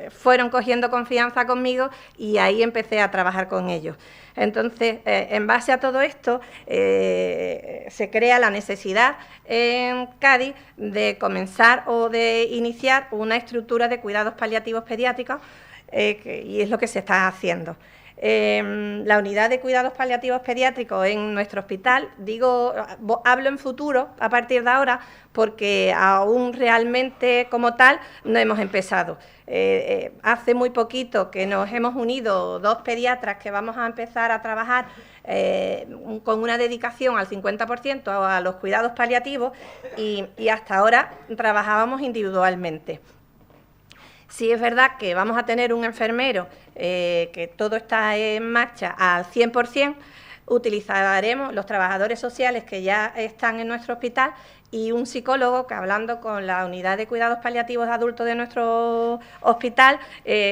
fueron cogiendo confianza conmigo y ahí empecé a trabajar con ellos. Entonces, en base a todo esto, se crea la necesidad en Cádiz de comenzar o de iniciar una estructura de cuidados paliativos pediátricos y es lo que se está haciendo. La unidad de cuidados paliativos pediátricos en nuestro hospital, hablo en futuro a partir de ahora, porque aún realmente como tal no hemos empezado. Hace muy poquito que nos hemos unido 2 pediatras que vamos a empezar a trabajar con una dedicación al 50% a los cuidados paliativos y hasta ahora trabajábamos individualmente. Sí es verdad que vamos a tener un enfermero, que todo está en marcha al 100%, utilizaremos los trabajadores sociales que ya están en nuestro hospital y un psicólogo que, hablando con la unidad de cuidados paliativos de adultos de nuestro hospital,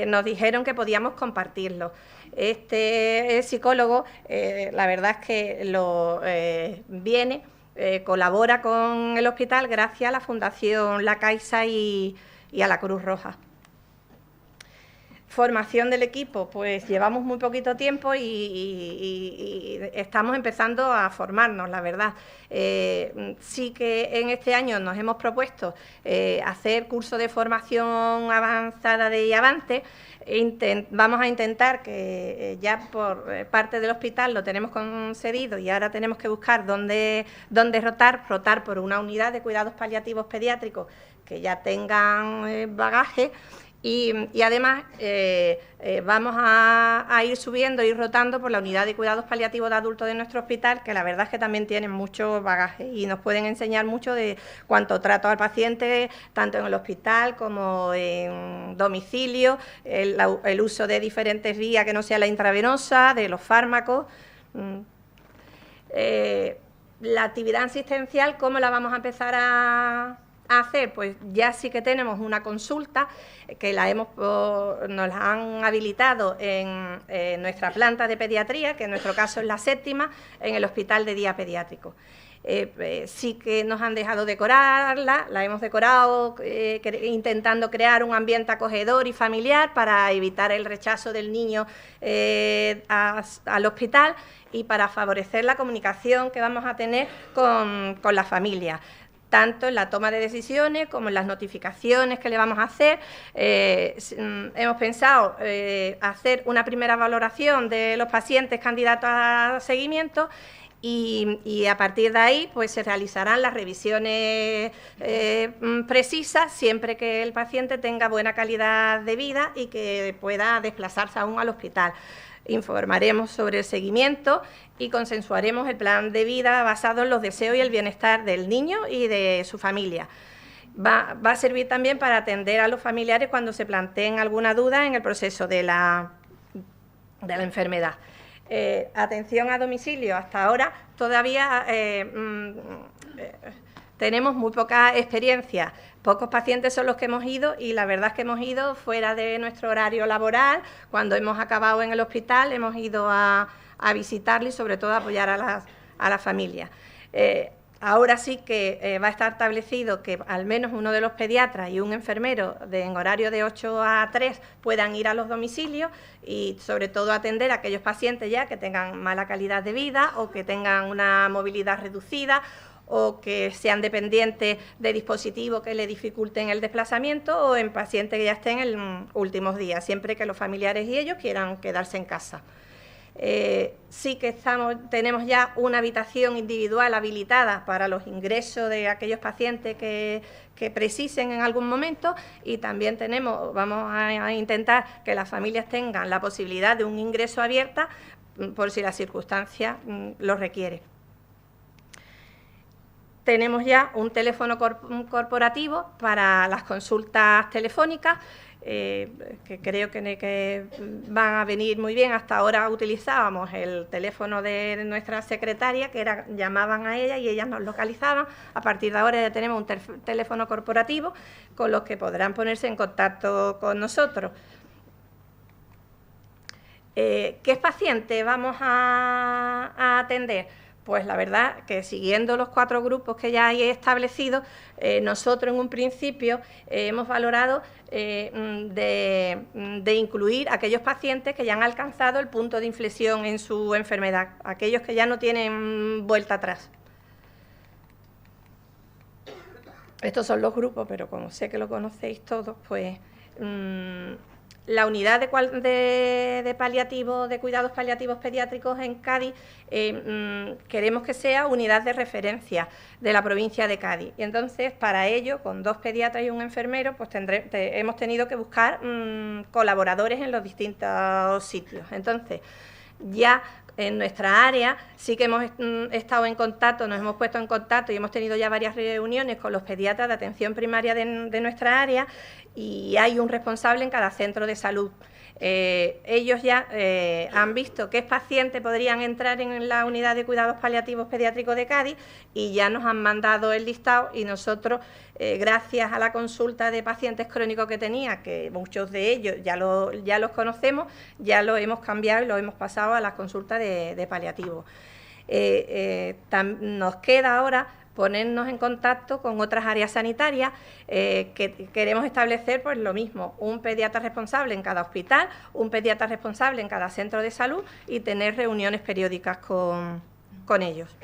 nos dijeron que podíamos compartirlo. Este psicólogo, la verdad es que colabora con el hospital gracias a la Fundación La Caixa y a la Cruz Roja. Formación del equipo, pues llevamos muy poquito tiempo y estamos empezando a formarnos, la verdad. Sí que en este año nos hemos propuesto hacer curso de formación avanzada de IAVANTE. Vamos a intentar que ya por parte del hospital lo tenemos concedido y ahora tenemos que buscar dónde rotar por una unidad de cuidados paliativos pediátricos que ya tengan bagaje. Y además vamos a ir subiendo, ir rotando por la unidad de cuidados paliativos de adultos de nuestro hospital, que la verdad es que también tienen mucho bagaje y nos pueden enseñar mucho de cuanto trato al paciente, tanto en el hospital como en domicilio, el uso de diferentes vías que no sea la intravenosa, de los fármacos. La actividad asistencial, ¿cómo la vamos a empezar a hacer? Pues ya sí que tenemos una consulta que nos la han habilitado en nuestra planta de pediatría, que en nuestro caso es la 7ª, en el Hospital de Día Pediátrico. Sí que nos han dejado decorarla, la hemos decorado intentando crear un ambiente acogedor y familiar para evitar el rechazo del niño al hospital y para favorecer la comunicación que vamos a tener con la familia, tanto en la toma de decisiones como en las notificaciones que le vamos a hacer. Hemos pensado hacer una primera valoración de los pacientes candidatos a seguimiento y a partir de ahí pues se realizarán las revisiones precisas siempre que el paciente tenga buena calidad de vida y que pueda desplazarse aún al hospital. Informaremos sobre el seguimiento y consensuaremos el plan de vida basado en los deseos y el bienestar del niño y de su familia. Va a servir también para atender a los familiares cuando se planteen alguna duda en el proceso de la enfermedad. Atención a domicilio. Hasta ahora todavía tenemos muy poca experiencia. Pocos pacientes son los que hemos ido y la verdad es que hemos ido fuera de nuestro horario laboral. Cuando hemos acabado en el hospital hemos ido a visitarle y sobre todo a apoyar a la familia. Ahora sí que va a estar establecido que al menos uno de los pediatras y un enfermero en horario de 8 a 3 puedan ir a los domicilios y sobre todo atender a aquellos pacientes ya que tengan mala calidad de vida o que tengan una movilidad reducida o que sean dependientes de dispositivos que le dificulten el desplazamiento o en pacientes que ya estén en últimos días, siempre que los familiares y ellos quieran quedarse en casa. Sí que tenemos ya una habitación individual habilitada para los ingresos de aquellos pacientes que precisen en algún momento y también vamos a intentar que las familias tengan la posibilidad de un ingreso abierto por si la circunstancia lo requiere. Tenemos ya un teléfono corporativo para las consultas telefónicas, que creo que van a venir muy bien. Hasta ahora utilizábamos el teléfono de nuestra secretaria, llamaban a ella y ellas nos localizaban. A partir de ahora ya tenemos un teléfono corporativo con los que podrán ponerse en contacto con nosotros. ¿Qué paciente vamos a atender? Pues la verdad que siguiendo los 4 grupos que ya hay establecidos, nosotros en un principio hemos valorado de incluir a aquellos pacientes que ya han alcanzado el punto de inflexión en su enfermedad, aquellos que ya no tienen vuelta atrás. Estos son los grupos, pero como sé que lo conocéis todos, pues La unidad de cuidados paliativos pediátricos en Cádiz queremos que sea unidad de referencia de la provincia de Cádiz. Y entonces, para ello, con 2 pediatras y un enfermero, pues hemos tenido que buscar colaboradores en los distintos sitios. Entonces, ya en nuestra área sí que hemos estado en contacto, nos hemos puesto en contacto y hemos tenido ya varias reuniones con los pediatras de atención primaria de nuestra área, y hay un responsable en cada centro de salud. Ellos ya han visto qué pacientes podrían entrar en la unidad de cuidados paliativos pediátricos de Cádiz y ya nos han mandado el listado, y nosotros, gracias a la consulta de pacientes crónicos que tenía, que muchos de ellos ya los conocemos, ya lo hemos cambiado y lo hemos pasado a las consultas de paliativos. Nos queda ahora ponernos en contacto con otras áreas sanitarias que queremos establecer, pues lo mismo, un pediatra responsable en cada hospital, un pediatra responsable en cada centro de salud, y tener reuniones periódicas con ellos.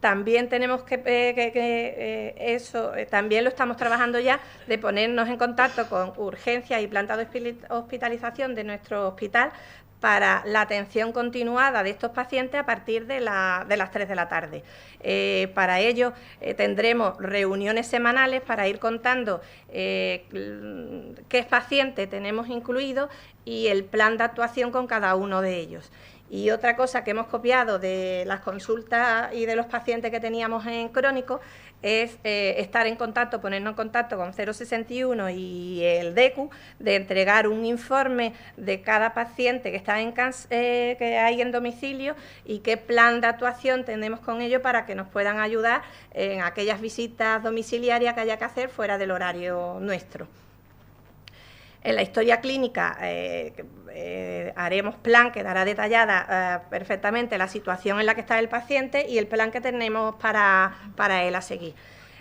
También tenemos también lo estamos trabajando ya, de ponernos en contacto con urgencias y plantas de hospitalización de nuestro hospital para la atención continuada de estos pacientes a partir de las 3 de la tarde. Para ello tendremos reuniones semanales para ir contando qué paciente tenemos incluido y el plan de actuación con cada uno de ellos. Y otra cosa que hemos copiado de las consultas y de los pacientes que teníamos en crónico es estar en contacto, ponernos en contacto con 061 y el DECU, de entregar un informe de cada paciente que está que hay en domicilio y qué plan de actuación tenemos con ellos para que nos puedan ayudar en aquellas visitas domiciliarias que haya que hacer fuera del horario nuestro. En la historia clínica haremos plan que dará detallada perfectamente la situación en la que está el paciente y el plan que tenemos para él a seguir.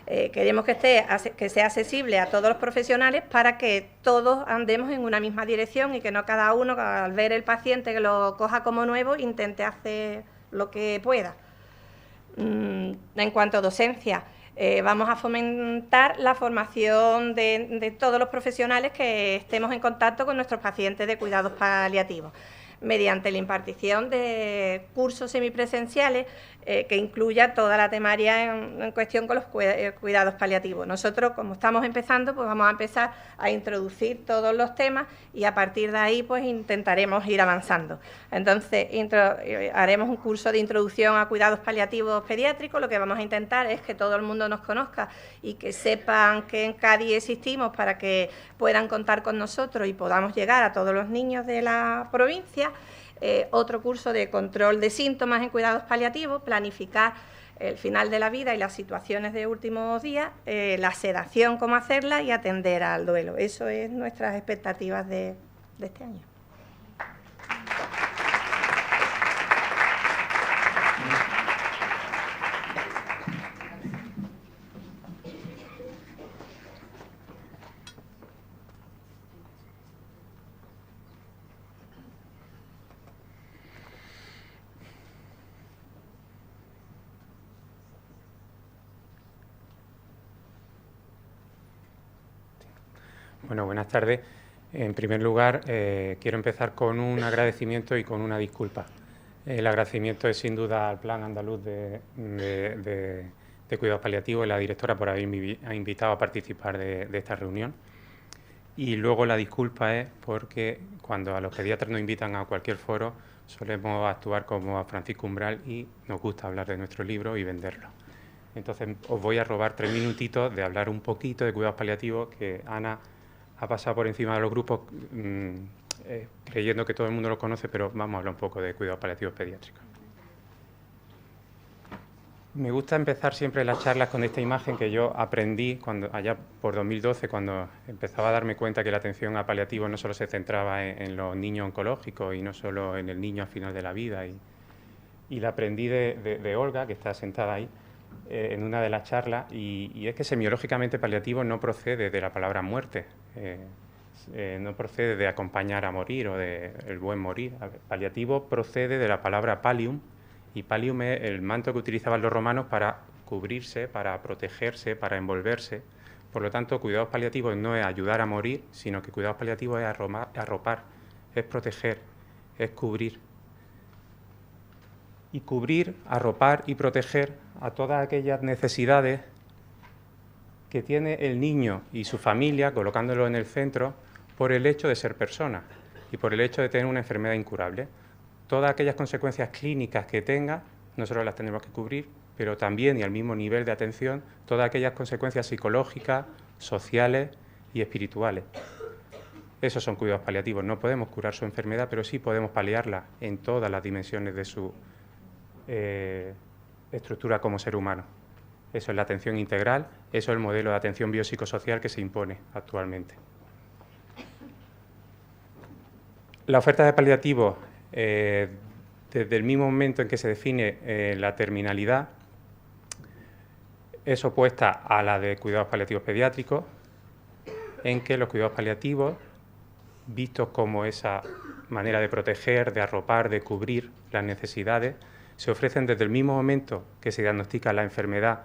Queremos que sea accesible a todos los profesionales para que todos andemos en una misma dirección y que no cada uno, al ver el paciente que lo coja como nuevo, intente hacer lo que pueda. En cuanto a docencia, vamos a fomentar la formación de todos los profesionales que estemos en contacto con nuestros pacientes de cuidados paliativos, mediante la impartición de cursos semipresenciales que incluya toda la temaria en cuestión con los cuidados paliativos. Nosotros, como estamos empezando, pues vamos a empezar a introducir todos los temas y a partir de ahí pues intentaremos ir avanzando. Entonces, haremos un curso de introducción a cuidados paliativos pediátricos. Lo que vamos a intentar es que todo el mundo nos conozca y que sepan que en Cádiz existimos para que puedan contar con nosotros y podamos llegar a todos los niños de la provincia. Otro curso de control de síntomas en cuidados paliativos, planificar el final de la vida y las situaciones de últimos días, la sedación, cómo hacerla y atender al duelo. Eso es nuestras expectativas de este año. Bueno, buenas tardes. En primer lugar, quiero empezar con un agradecimiento y con una disculpa. El agradecimiento es sin duda al Plan Andaluz de Cuidados Paliativos y la directora por haberme invitado a participar de esta reunión. Y luego la disculpa es porque cuando a los pediatras nos invitan a cualquier foro solemos actuar como a Francisco Umbral y nos gusta hablar de nuestro libro y venderlo. Entonces os voy a robar 3 minutitos de hablar un poquito de cuidados paliativos, que Ana ha pasado por encima de los grupos creyendo que todo el mundo lo conoce, pero vamos a hablar un poco de cuidados paliativos pediátricos. Me gusta empezar siempre las charlas con esta imagen que yo aprendí allá por 2012, cuando empezaba a darme cuenta que la atención a paliativos no solo se centraba en los niños oncológicos y no solo en el niño al final de la vida. Y la aprendí de Olga, que está sentada ahí, en una de las charlas, y es que semiológicamente paliativo no procede de la palabra muerte, no procede de acompañar a morir o de el buen morir. Paliativo procede de la palabra pallium, y pallium es el manto que utilizaban los romanos para cubrirse, para protegerse, para envolverse, Por lo tanto, cuidados paliativos no es ayudar a morir, sino que cuidados paliativos es arropar, es proteger, es cubrir. Y cubrir, arropar y proteger a todas aquellas necesidades que tiene el niño y su familia, colocándolo en el centro, por el hecho de ser persona y por el hecho de tener una enfermedad incurable. Todas aquellas consecuencias clínicas que tenga, nosotros las tenemos que cubrir, pero también, y al mismo nivel de atención, todas aquellas consecuencias psicológicas, sociales y espirituales. Esos son cuidados paliativos. No podemos curar su enfermedad, pero sí podemos paliarla en todas las dimensiones de su estructura como ser humano. Eso es la atención integral, eso es el modelo de atención biopsicosocial que se impone actualmente. La oferta de paliativos, desde el mismo momento en que se define la terminalidad, es opuesta a la de cuidados paliativos pediátricos, en que los cuidados paliativos, vistos como esa manera de proteger, de arropar, de cubrir las necesidades, se ofrecen desde el mismo momento que se diagnostica la enfermedad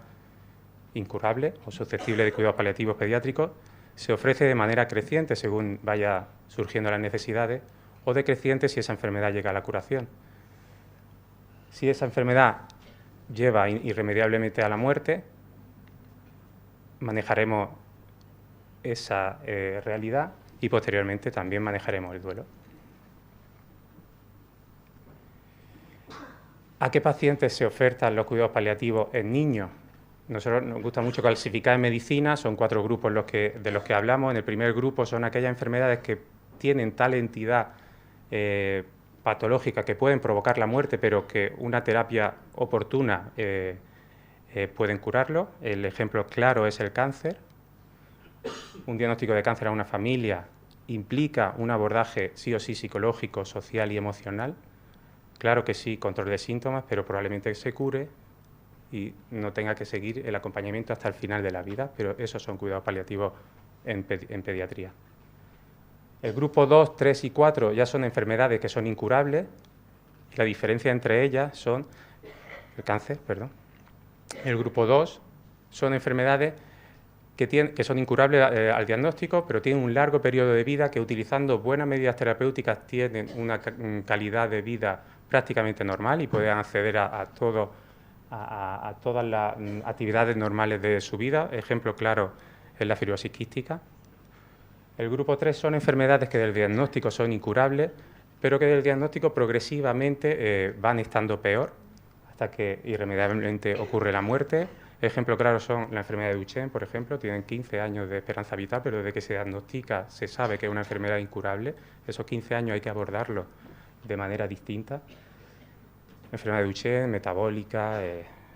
incurable o susceptible de cuidados paliativos pediátricos, se ofrece de manera creciente según vaya surgiendo las necesidades, o decreciente si esa enfermedad llega a la curación. Si esa enfermedad lleva irremediablemente a la muerte, manejaremos esa realidad y posteriormente también manejaremos el duelo. ¿A qué pacientes se ofertan los cuidados paliativos en niños? Nosotros nos gusta mucho clasificar en medicina, son 4 grupos de los que hablamos. En el primer grupo son aquellas enfermedades que tienen tal entidad patológica que pueden provocar la muerte, pero que una terapia oportuna pueden curarlo. El ejemplo claro es el cáncer. Un diagnóstico de cáncer a una familia implica un abordaje sí o sí psicológico, social y emocional. Claro que sí, control de síntomas, pero probablemente se cure y no tenga que seguir el acompañamiento hasta el final de la vida, pero esos son cuidados paliativos en pediatría. El grupo 2, 3 y 4 ya son enfermedades que son incurables. La diferencia entre ellas son el cáncer, perdón. El grupo 2 son enfermedades que son incurables al diagnóstico, pero tienen un largo periodo de vida que, utilizando buenas medidas terapéuticas, tienen una calidad de vida prácticamente normal y pueden acceder a todas las actividades normales de su vida. Ejemplo claro es la fibrosis quística. El grupo 3 son enfermedades que del diagnóstico son incurables, pero que del diagnóstico progresivamente van estando peor hasta que irremediablemente ocurre la muerte. Ejemplo claro son la enfermedad de Duchenne, por ejemplo, tienen 15 años de esperanza vital, pero desde que se diagnostica se sabe que es una enfermedad incurable. Esos 15 años hay que abordarlo de manera distinta. Enfermedad de Duchenne, metabólica,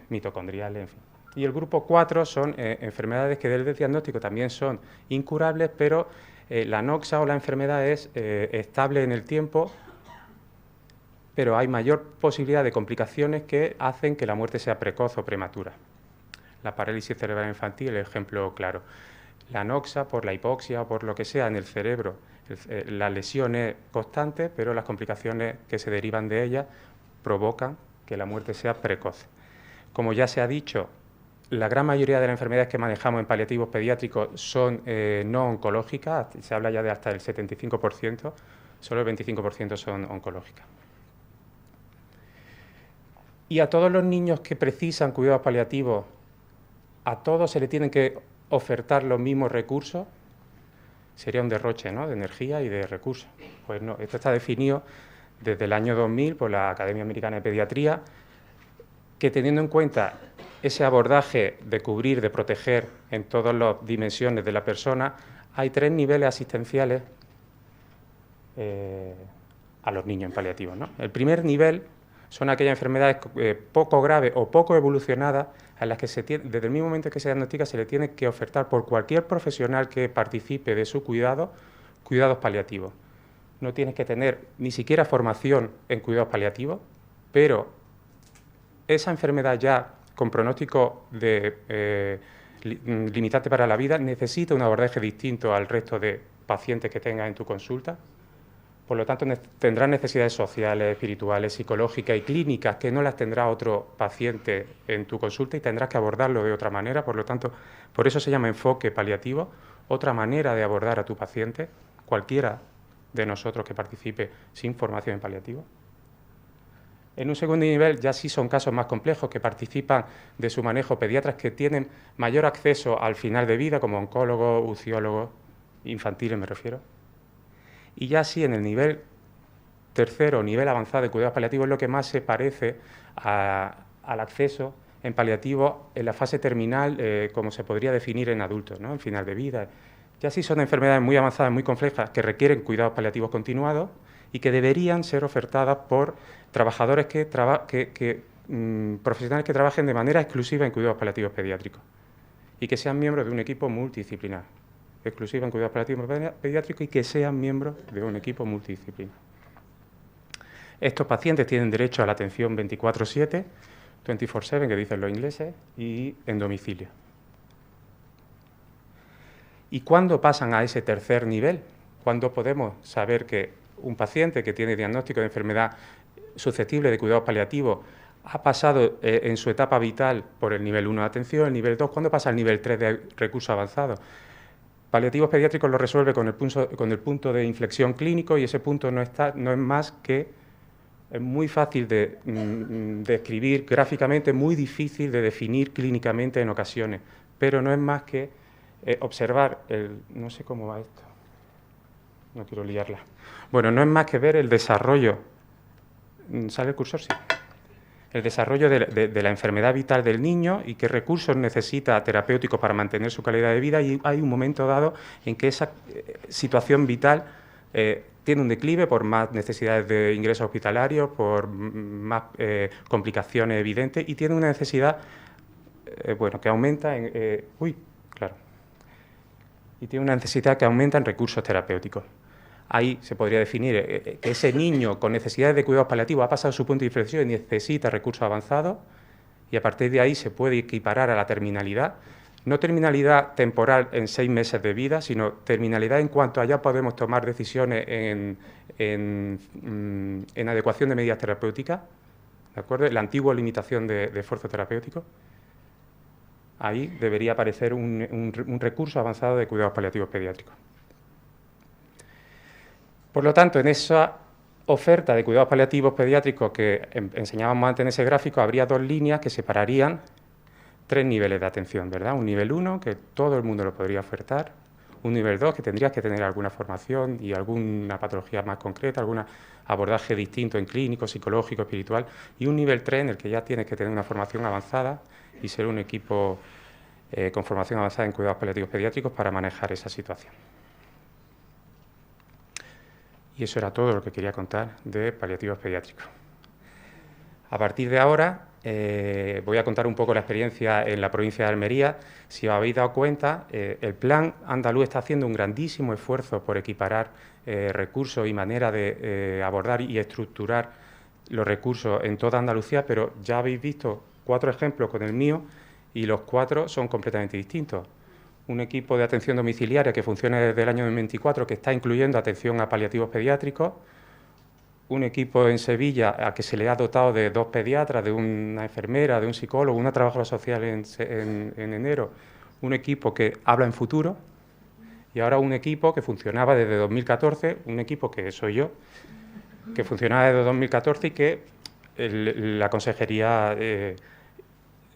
mitocondriales, en fin. Y el grupo 4 son enfermedades que desde el diagnóstico también son incurables, pero la noxa o la enfermedad es estable en el tiempo, pero hay mayor posibilidad de complicaciones que hacen que la muerte sea precoz o prematura. La parálisis cerebral infantil, el ejemplo claro. La noxa, por la hipoxia o por lo que sea en el cerebro, la lesión es constante, pero las complicaciones que se derivan de ella provocan que la muerte sea precoz. Como ya se ha dicho, la gran mayoría de las enfermedades que manejamos en paliativos pediátricos son no oncológicas, se habla ya de hasta el 75%, solo el 25% son oncológicas. Y a todos los niños que precisan cuidados paliativos, ¿a todos se le tienen que ofertar los mismos recursos? Sería un derroche, ¿no?, de energía y de recursos. Pues no, esto está definido desde el año 2000 por la Academia Americana de Pediatría, que teniendo en cuenta ese abordaje de cubrir, de proteger en todas las dimensiones de la persona, hay 3 niveles asistenciales a los niños en paliativos, ¿no? El primer nivel son aquellas enfermedades poco graves o poco evolucionadas a las que desde el mismo momento que se diagnostica se le tiene que ofertar por cualquier profesional que participe de su cuidado, cuidados paliativos. No tienes que tener ni siquiera formación en cuidados paliativos, pero esa enfermedad ya con pronóstico limitante para la vida necesita un abordaje distinto al resto de pacientes que tengas en tu consulta. Por lo tanto, tendrán necesidades sociales, espirituales, psicológicas y clínicas que no las tendrá otro paciente en tu consulta y tendrás que abordarlo de otra manera. Por lo tanto, por eso se llama enfoque paliativo, otra manera de abordar a tu paciente, cualquiera de nosotros que participe sin formación en paliativo. En un segundo nivel ya sí son casos más complejos que participan de su manejo pediatras que tienen mayor acceso al final de vida, como oncólogos, UCIólogos, infantiles me refiero. Y ya sí en el nivel tercero, nivel avanzado de cuidados paliativos, es lo que más se parece al acceso en paliativo en la fase terminal, como se podría definir en adultos, ¿no? En final de vida. Ya sí son enfermedades muy avanzadas, muy complejas, que requieren cuidados paliativos continuados y que deberían ser ofertadas por trabajadores profesionales que trabajen de manera exclusiva en cuidados paliativos pediátricos y que sean miembros de un equipo multidisciplinar, exclusiva en cuidados paliativos pediátricos y que sean miembros de un equipo multidisciplinar. Estos pacientes tienen derecho a la atención 24/7, 24/7, que dicen los ingleses, y en domicilio. ¿Y cuándo pasan a ese tercer nivel? ¿Cuándo podemos saber que un paciente que tiene diagnóstico de enfermedad susceptible de cuidados paliativos ha pasado en su etapa vital por el nivel 1 de atención, el nivel 2, ¿cuándo pasa al nivel 3 de recurso avanzado? Paliativos pediátricos lo resuelve con el punto de inflexión clínico y ese punto no es más que es muy fácil de describir gráficamente, muy difícil de definir clínicamente en ocasiones, pero no es más que observar no sé cómo va esto, no quiero liarla. Bueno, no es más que ver el desarrollo, ¿sale el cursor? Sí. El desarrollo de la enfermedad vital del niño y qué recursos necesita terapéuticos para mantener su calidad de vida, y hay un momento dado en que esa situación vital tiene un declive por más necesidades de ingresos hospitalarios, por más complicaciones evidentes, y tiene una necesidad que aumenta y tiene una necesidad que aumenta en recursos terapéuticos. Ahí se podría definir que ese niño con necesidades de cuidados paliativos ha pasado su punto de inflexión y necesita recursos avanzados, y a partir de ahí se puede equiparar a la terminalidad. No terminalidad temporal en 6 meses de vida, sino terminalidad en cuanto allá podemos tomar decisiones en adecuación de medidas terapéuticas, ¿de acuerdo? La antigua limitación de esfuerzo terapéutico. Ahí debería aparecer un recurso avanzado de cuidados paliativos pediátricos. Por lo tanto, en esa oferta de cuidados paliativos pediátricos que enseñábamos antes en ese gráfico, habría 2 líneas que separarían 3 niveles de atención, ¿verdad? Un nivel 1, que todo el mundo lo podría ofertar, un nivel 2, que tendrías que tener alguna formación y alguna patología más concreta, algún abordaje distinto en clínico, psicológico, espiritual, y un nivel 3 en el que ya tienes que tener una formación avanzada y ser un equipo con formación avanzada en cuidados paliativos pediátricos para manejar esa situación. Y eso era todo lo que quería contar de paliativos pediátricos. A partir de ahora voy a contar un poco la experiencia en la provincia de Almería. Si os habéis dado cuenta, el Plan Andaluz está haciendo un grandísimo esfuerzo por equiparar recursos y manera de abordar y estructurar los recursos en toda Andalucía, pero ya habéis visto 4 ejemplos con el mío y los 4 son completamente distintos. Un equipo de atención domiciliaria que funciona desde el año 2024, que está incluyendo atención a paliativos pediátricos, un equipo en Sevilla a que se le ha dotado de 2 pediatras, de una enfermera, de un psicólogo, una trabajadora social en enero, un equipo que habla en futuro, y ahora un equipo que funcionaba desde 2014, un equipo que soy yo, que funcionaba desde 2014 y que la consejería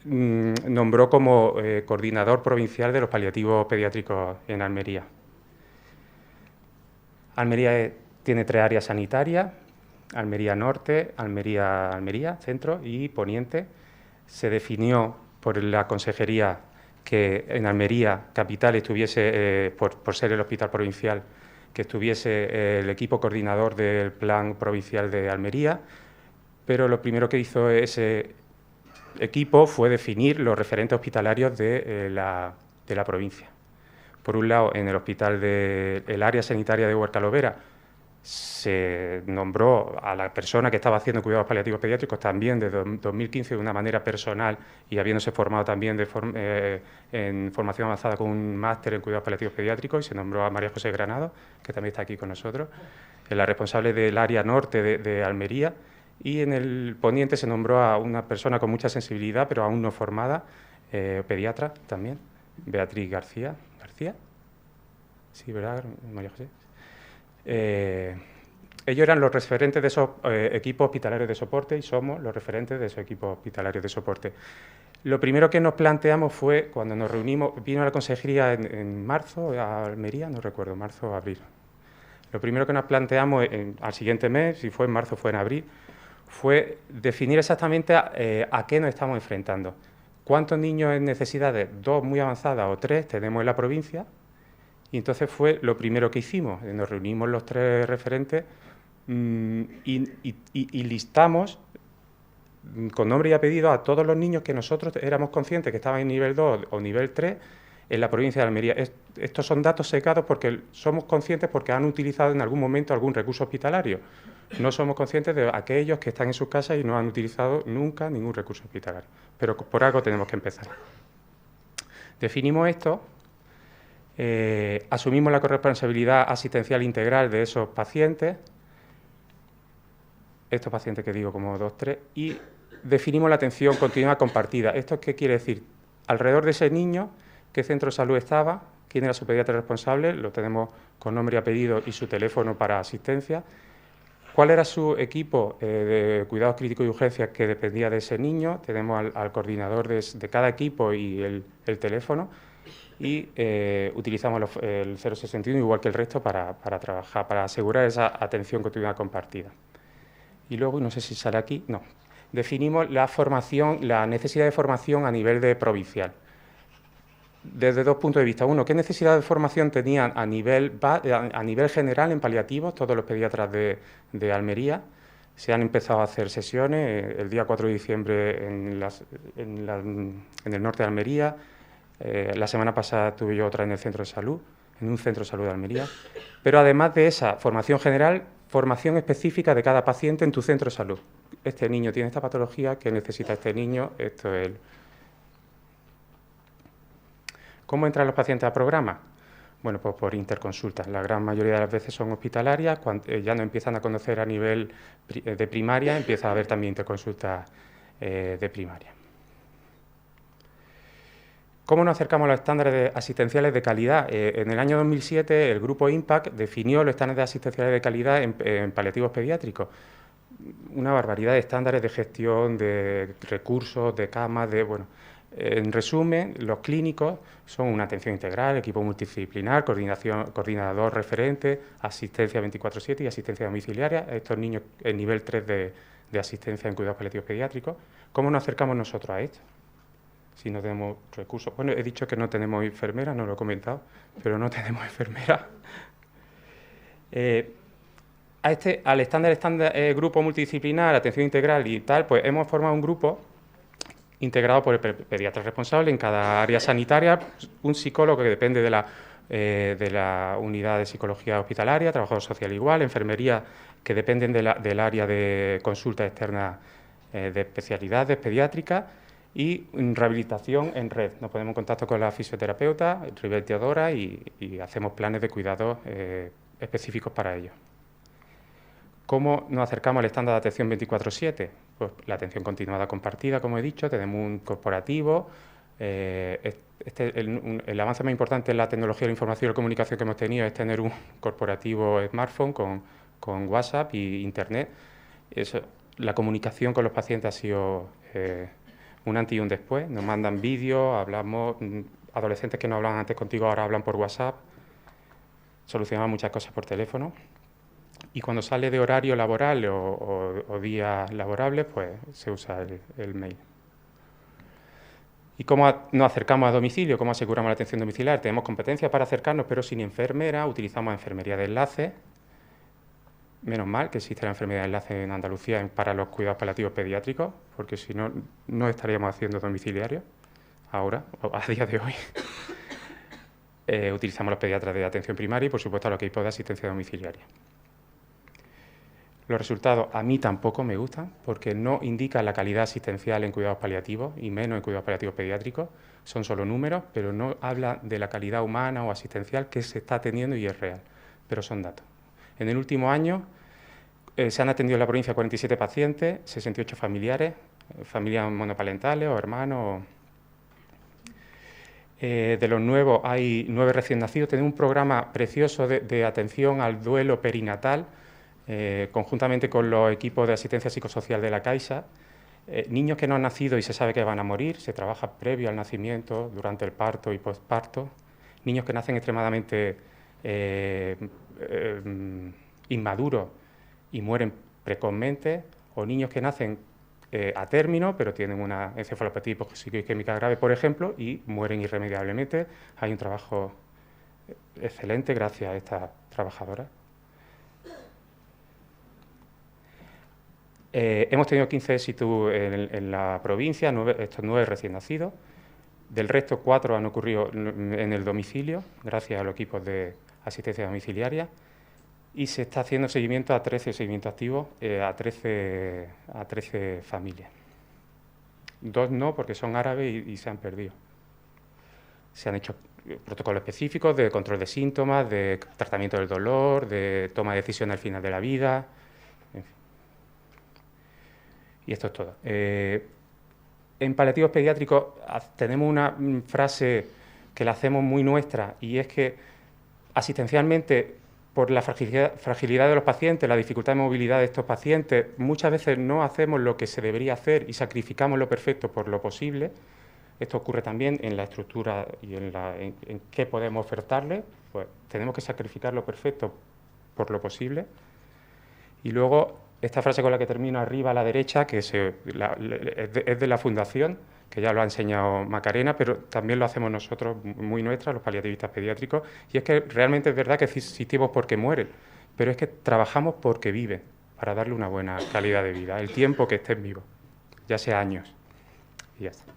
nombró como coordinador provincial de los paliativos pediátricos en Almería. Almería tiene 3 áreas sanitarias: Almería Norte, Almería Centro y Poniente. Se definió por la consejería que en Almería capital estuviese, por ser el hospital provincial, que estuviese el equipo coordinador del plan provincial de Almería, pero lo primero que hizo ese equipo fue definir los referentes hospitalarios de la provincia. Por un lado, en el hospital del área sanitaria de Huerta Lovera, se nombró a la persona que estaba haciendo cuidados paliativos pediátricos también desde 2015 de una manera personal y habiéndose formado también en formación avanzada con un máster en cuidados paliativos pediátricos, y se nombró a María José Granado, que también está aquí con nosotros, la responsable del área norte de Almería, y en el poniente se nombró a una persona con mucha sensibilidad, pero aún no formada, pediatra también, Beatriz García. ¿García? Sí, ¿verdad, María José? Ellos eran los referentes de esos equipos hospitalarios de soporte y somos los referentes de esos equipos hospitalarios de soporte. Lo primero que nos planteamos fue, cuando nos reunimos, vino la consejería en marzo a Almería, no recuerdo, marzo o abril. Lo primero que nos planteamos al siguiente mes, si fue en marzo o fue en abril, fue definir exactamente a qué nos estamos enfrentando. ¿Cuántos niños en necesidades 2 muy avanzadas o 3 tenemos en la provincia? Y entonces fue lo primero que hicimos. Nos reunimos los 3 referentes y listamos con nombre y apellido a todos los niños que nosotros éramos conscientes que estaban en nivel 2 o nivel 3 en la provincia de Almería. Estos son datos secados porque somos conscientes porque han utilizado en algún momento algún recurso hospitalario. No somos conscientes de aquellos que están en sus casas y no han utilizado nunca ningún recurso hospitalario. Pero por algo tenemos que empezar. Definimos esto. Asumimos la corresponsabilidad asistencial integral de esos pacientes, estos pacientes que digo como 2, 3, y definimos la atención continua compartida. ¿Esto qué quiere decir? Alrededor de ese niño, qué centro de salud estaba, quién era su pediatra responsable, lo tenemos con nombre y apellido y su teléfono para asistencia, cuál era su equipo de cuidados críticos y urgencias que dependía de ese niño, tenemos al coordinador de cada equipo y el teléfono, y utilizamos el 061 igual que el resto para trabajar, para asegurar esa atención continua compartida. Y luego, no sé si sale aquí, no, definimos la formación, la necesidad de formación a nivel provincial. Desde 2 puntos de vista. Uno, ¿qué necesidad de formación tenían a nivel general en paliativos todos los pediatras de Almería? Se han empezado a hacer sesiones el día 4 de diciembre en el norte de Almería. La semana pasada tuve yo otra en el centro de salud, en un centro de salud de Almería. Pero además de esa formación general, formación específica de cada paciente en tu centro de salud. Este niño tiene esta patología, ¿qué necesita este niño? Esto es. ¿Cómo entran los pacientes al programa? Bueno, pues por interconsultas. La gran mayoría de las veces son hospitalarias. Cuando ya no empiezan a conocer a nivel de primaria, empieza a haber también interconsultas de primaria. ¿Cómo nos acercamos a los estándares asistenciales de calidad? En el año 2007 el grupo IMPACT definió los estándares asistenciales de calidad en paliativos pediátricos. Una barbaridad de estándares de gestión, de recursos, de camas, en resumen, los clínicos son una atención integral, equipo multidisciplinar, coordinador referente, asistencia 24/7 y asistencia domiciliaria. Estos niños en nivel 3 de asistencia en cuidados paliativos pediátricos. ¿Cómo nos acercamos nosotros a esto? Si no tenemos recursos. Bueno, he dicho que no tenemos enfermeras, no lo he comentado, pero no tenemos enfermeras. Al estándar grupo multidisciplinar, atención integral y tal, pues hemos formado un grupo integrado por el pediatra responsable en cada área sanitaria, un psicólogo que depende de la unidad de psicología hospitalaria, trabajador social igual, enfermería que dependen del área de consulta externa de especialidades pediátricas y rehabilitación en red. Nos ponemos en contacto con la fisioterapeuta, rehabilitadora y hacemos planes de cuidados específicos para ello. ¿Cómo nos acercamos al estándar de atención 24/7? Pues la atención continuada compartida, como he dicho, tenemos un corporativo. El avance más importante en la tecnología de la información y la comunicación que hemos tenido es tener un corporativo smartphone con WhatsApp y Internet. La comunicación con los pacientes ha sido un antes y un después. Nos mandan vídeos, hablamos, adolescentes que no hablaban antes contigo ahora hablan por WhatsApp. Solucionamos muchas cosas por teléfono. Y cuando sale de horario laboral o días laborables, pues se usa el mail. ¿Y cómo nos acercamos a domicilio? ¿Cómo aseguramos la atención domiciliar? Tenemos competencias para acercarnos, pero sin enfermera. Utilizamos enfermería de enlace. Menos mal que existe la enfermería de enlace en Andalucía para los cuidados paliativos pediátricos, porque si no, no estaríamos haciendo domiciliarios ahora, a día de hoy. Utilizamos los pediatras de atención primaria y, por supuesto, a los equipos de asistencia domiciliaria. Los resultados a mí tampoco me gustan porque no indican la calidad asistencial en cuidados paliativos y menos en cuidados paliativos pediátricos. Son solo números, pero no habla de la calidad humana o asistencial que se está teniendo y es real, pero son datos. En el último año se han atendido en la provincia 47 pacientes, 68 familiares, familias monoparentales o hermanos. De los nuevos hay 9 recién nacidos. Tenemos un programa precioso de atención al duelo perinatal, conjuntamente con los equipos de asistencia psicosocial de la Caixa. Niños que no han nacido y se sabe que van a morir, se trabaja previo al nacimiento, durante el parto y postparto. Niños que nacen extremadamente inmaduros y mueren precozmente, o niños que nacen a término, pero tienen una encefalopatía hipoxicémica grave, por ejemplo, y mueren irremediablemente. Hay un trabajo excelente gracias a estas trabajadoras. Hemos tenido 15 éxitos en la provincia, estos 9 recién nacidos. Del resto, 4 han ocurrido en el domicilio, gracias a los equipos de asistencia domiciliaria. Y se está haciendo seguimiento a 13 seguimientos activos, a 13 familias. 2 no, porque son árabes y se han perdido. Se han hecho protocolos específicos de control de síntomas, de tratamiento del dolor, de toma de decisiones al final de la vida. En fin. Y esto es todo. En paliativos pediátricos tenemos una frase que la hacemos muy nuestra, y es que asistencialmente, por la fragilidad de los pacientes, la dificultad de movilidad de estos pacientes, muchas veces no hacemos lo que se debería hacer y sacrificamos lo perfecto por lo posible. Esto ocurre también en la estructura y en qué podemos ofertarle. Pues tenemos que sacrificar lo perfecto por lo posible. Y luego, esta frase con la que termino arriba a la derecha, que es de la Fundación, que ya lo ha enseñado Macarena, pero también lo hacemos nosotros, muy nuestra, los paliativistas pediátricos, y es que realmente es verdad que existimos porque mueren, pero es que trabajamos porque viven, para darle una buena calidad de vida, el tiempo que estén vivos, ya sea años. Y ya está.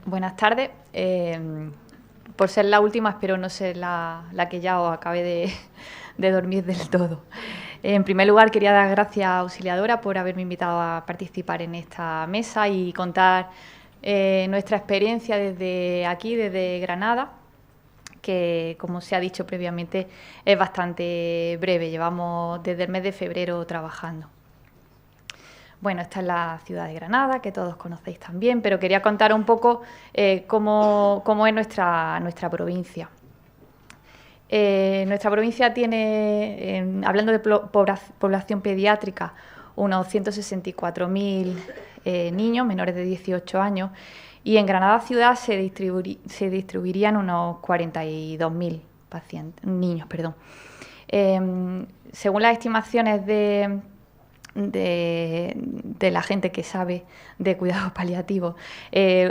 Buenas tardes. Por ser la última, espero no ser la que ya os acabe de dormir del todo. En primer lugar, quería dar gracias a Auxiliadora por haberme invitado a participar en esta mesa y contar nuestra experiencia desde aquí, desde Granada, que, como se ha dicho previamente, es bastante breve. Llevamos desde el mes de febrero trabajando. Bueno, esta es la ciudad de Granada, que todos conocéis también, pero quería contar un poco cómo es nuestra provincia. Nuestra provincia tiene, hablando de población pediátrica, unos 164.000 niños menores de 18 años, y en Granada ciudad se distribuirían unos 42.000 niños. Según las estimaciones de la gente que sabe de cuidados paliativos,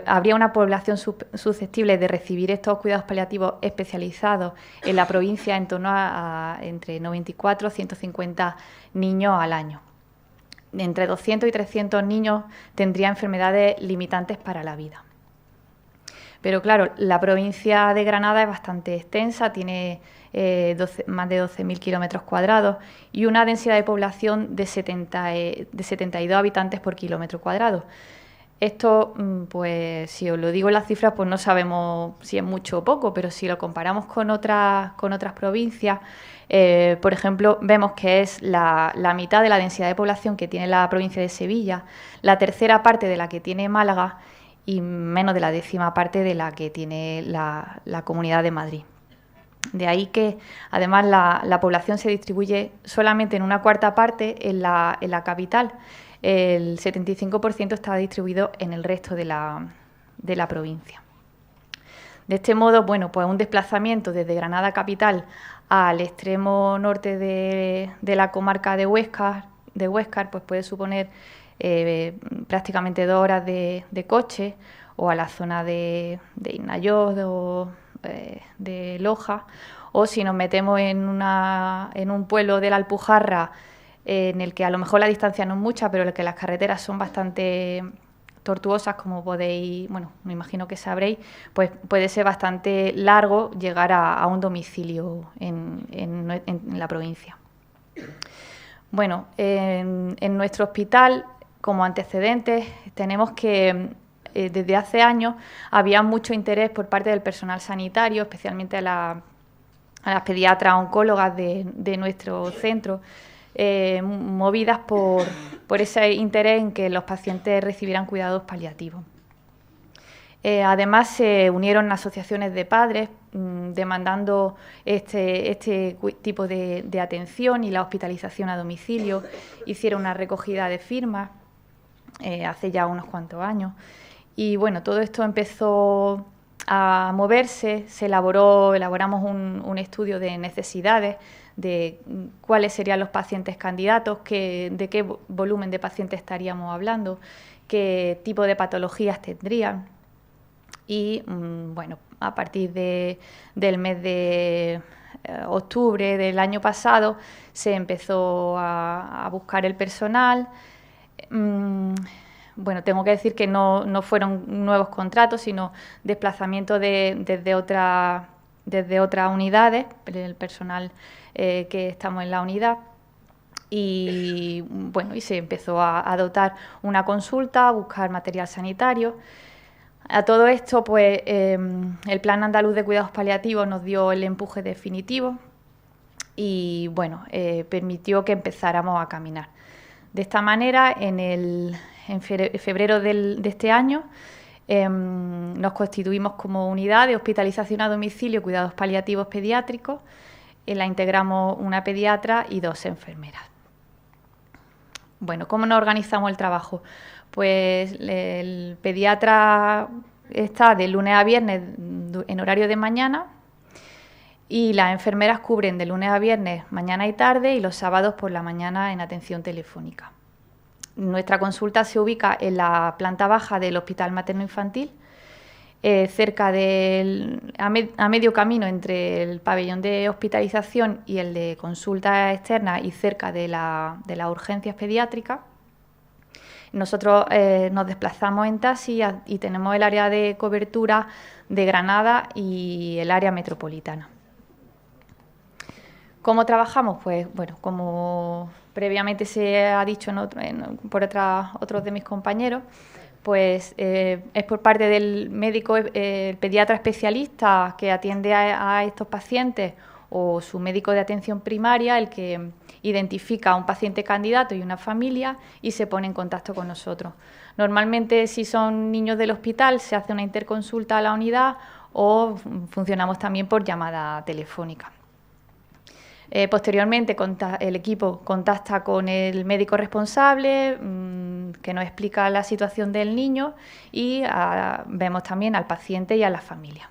habría una población susceptible de recibir estos cuidados paliativos especializados en la provincia en torno a entre 94 y 150 niños al año. Entre 200 y 300 niños tendrían enfermedades limitantes para la vida. Pero claro, la provincia de Granada es bastante extensa, tiene más de 12.000 kilómetros cuadrados y una densidad de población de 72 habitantes por kilómetro cuadrado. Esto, pues si os lo digo en las cifras, pues no sabemos si es mucho o poco, pero si lo comparamos con otras provincias, por ejemplo, vemos que es la mitad de la densidad de población que tiene la provincia de Sevilla, la tercera parte de la que tiene Málaga y menos de la 10ª parte de la que tiene la Comunidad de Madrid. De ahí que, además, la población se distribuye solamente en una cuarta parte en la capital. El 75% está distribuido en el resto de la provincia. De este modo, bueno, pues un desplazamiento desde Granada capital al extremo norte de la comarca de Huéscar, pues puede suponer prácticamente 2 horas de coche, o a la zona de Innayoz o de Loja, o si nos metemos en un pueblo de la Alpujarra en el que a lo mejor la distancia no es mucha, pero en el que las carreteras son bastante tortuosas, como podéis, bueno, me imagino que sabréis, pues puede ser bastante largo llegar a un domicilio en la provincia. Bueno, en nuestro hospital, como antecedentes, tenemos que desde hace años había mucho interés por parte del personal sanitario, especialmente a las pediatras oncólogas de nuestro centro, movidas por ese interés en que los pacientes recibieran cuidados paliativos. Además, se unieron asociaciones de padres demandando este tipo de atención y la hospitalización a domicilio. Hicieron una recogida de firmas hace ya unos cuantos años. Y bueno, todo esto empezó a moverse, elaboramos un estudio de necesidades, de cuáles serían los pacientes candidatos, de qué volumen de pacientes estaríamos hablando, qué tipo de patologías tendrían. Y bueno, a partir del mes de octubre del año pasado se empezó a buscar el personal. Bueno, tengo que decir que no fueron nuevos contratos, sino desplazamiento desde otras unidades, el personal que estamos en la unidad. Y bueno, y se empezó a dotar una consulta, a buscar material sanitario. A todo esto, pues el Plan Andaluz de Cuidados Paliativos nos dio el empuje definitivo y bueno, permitió que empezáramos a caminar. De esta manera, en febrero de este año, nos constituimos como unidad de hospitalización a domicilio y cuidados paliativos pediátricos. La integramos una pediatra y 2 enfermeras. Bueno, ¿cómo nos organizamos el trabajo? Pues el pediatra está de lunes a viernes en horario de mañana y las enfermeras cubren de lunes a viernes mañana y tarde y los sábados por la mañana en atención telefónica. Nuestra consulta se ubica en la planta baja del Hospital Materno-Infantil, cerca a medio camino entre el pabellón de hospitalización y el de consulta externa y cerca de las urgencias pediátricas. Nosotros nos desplazamos en taxi y tenemos el área de cobertura de Granada y el área metropolitana. ¿Cómo trabajamos? Pues bueno, como previamente se ha dicho por otros de mis compañeros, pues es por parte del médico, el pediatra especialista que atiende a estos pacientes o su médico de atención primaria el que identifica a un paciente candidato y una familia y se pone en contacto con nosotros. Normalmente, si son niños del hospital, se hace una interconsulta a la unidad o funcionamos también por llamada telefónica. Posteriormente, el equipo contacta con el médico responsable que nos explica la situación del niño y vemos también al paciente y a la familia.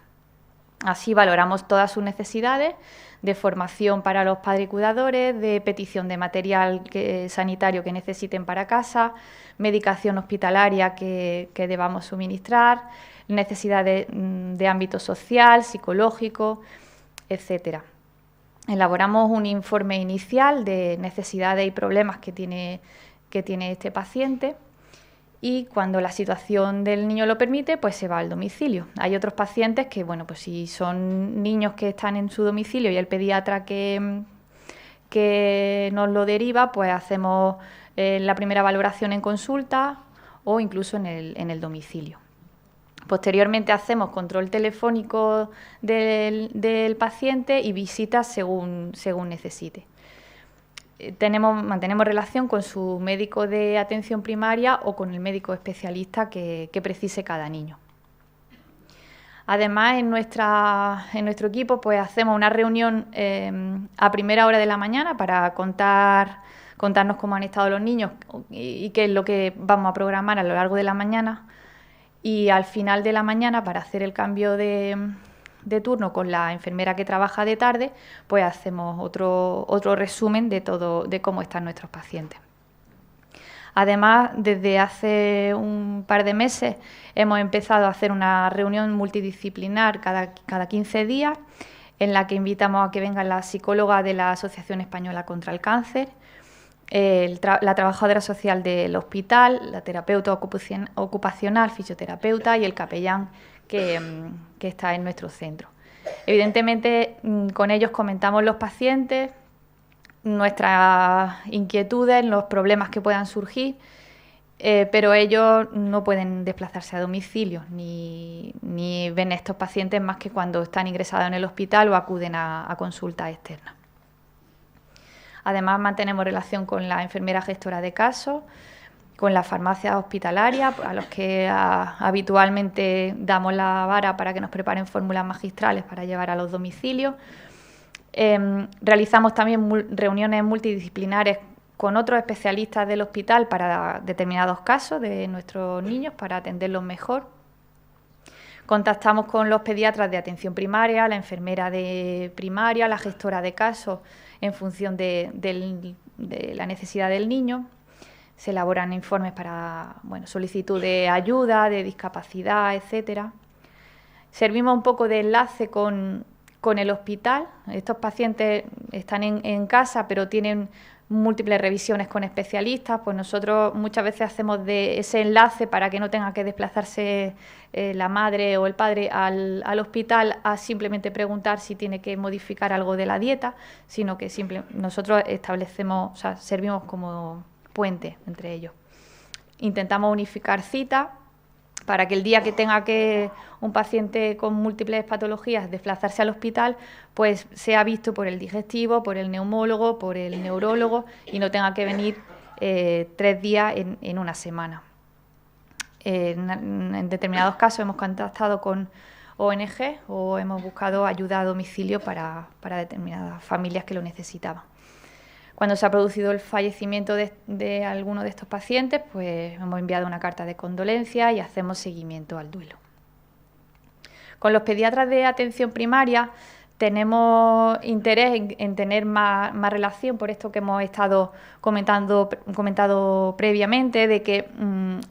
Así valoramos todas sus necesidades de formación para los padres y cuidadores, de petición de material sanitario que necesiten para casa, medicación hospitalaria que debamos suministrar, necesidades de ámbito social, psicológico, etcétera. Elaboramos un informe inicial de necesidades y problemas que tiene este paciente y cuando la situación del niño lo permite, pues se va al domicilio. Hay otros pacientes que, bueno, pues si son niños que están en su domicilio y el pediatra que nos lo deriva, pues hacemos la primera valoración en consulta o incluso en el domicilio. Posteriormente hacemos control telefónico del paciente y visitas según necesite. Mantenemos relación con su médico de atención primaria o con el médico especialista que precise cada niño. Además, en nuestro equipo pues hacemos una reunión a primera hora de la mañana para contarnos cómo han estado los niños y qué es lo que vamos a programar a lo largo de la mañana. Y al final de la mañana, para hacer el cambio de turno con la enfermera que trabaja de tarde, pues hacemos otro resumen de cómo están nuestros pacientes. Además, desde hace un par de meses hemos empezado a hacer una reunión multidisciplinar cada 15 días, en la que invitamos a que venga la psicóloga de la Asociación Española contra el Cáncer, la trabajadora social del hospital, la terapeuta ocupacional, fisioterapeuta y el capellán que está en nuestro centro. Evidentemente, con ellos comentamos los pacientes, nuestras inquietudes, los problemas que puedan surgir, pero ellos no pueden desplazarse a domicilio ni ven a estos pacientes más que cuando están ingresados en el hospital o acuden a consultas externas. Además, mantenemos relación con la enfermera gestora de casos, con la farmacia hospitalaria, a los que habitualmente damos la vara para que nos preparen fórmulas magistrales para llevar a los domicilios. Realizamos también reuniones multidisciplinares con otros especialistas del hospital para determinados casos de nuestros niños, para atenderlos mejor. Contactamos con los pediatras de atención primaria, la enfermera de primaria, la gestora de casos, en función de la necesidad del niño. Se elaboran informes para solicitud de ayuda, de discapacidad, etcétera. Servimos un poco de enlace con el hospital. Estos pacientes están en casa, pero tienen múltiples revisiones con especialistas. Pues nosotros muchas veces hacemos de ese enlace para que no tenga que desplazarse la madre o el padre al hospital a simplemente preguntar si tiene que modificar algo de la dieta, sino que nosotros establecemos, servimos como puente entre ellos. Intentamos unificar citas para que el día que tenga un paciente con múltiples patologías desplazarse al hospital, pues sea visto por el digestivo, por el neumólogo, por el neurólogo y no tenga que venir 3 días en una semana. En determinados casos hemos contactado con ONG o hemos buscado ayuda a domicilio para determinadas familias que lo necesitaban. Cuando se ha producido el fallecimiento de alguno de estos pacientes, pues hemos enviado una carta de condolencia y hacemos seguimiento al duelo. Con los pediatras de atención primaria tenemos interés en tener más relación, por esto que hemos estado comentado previamente, de que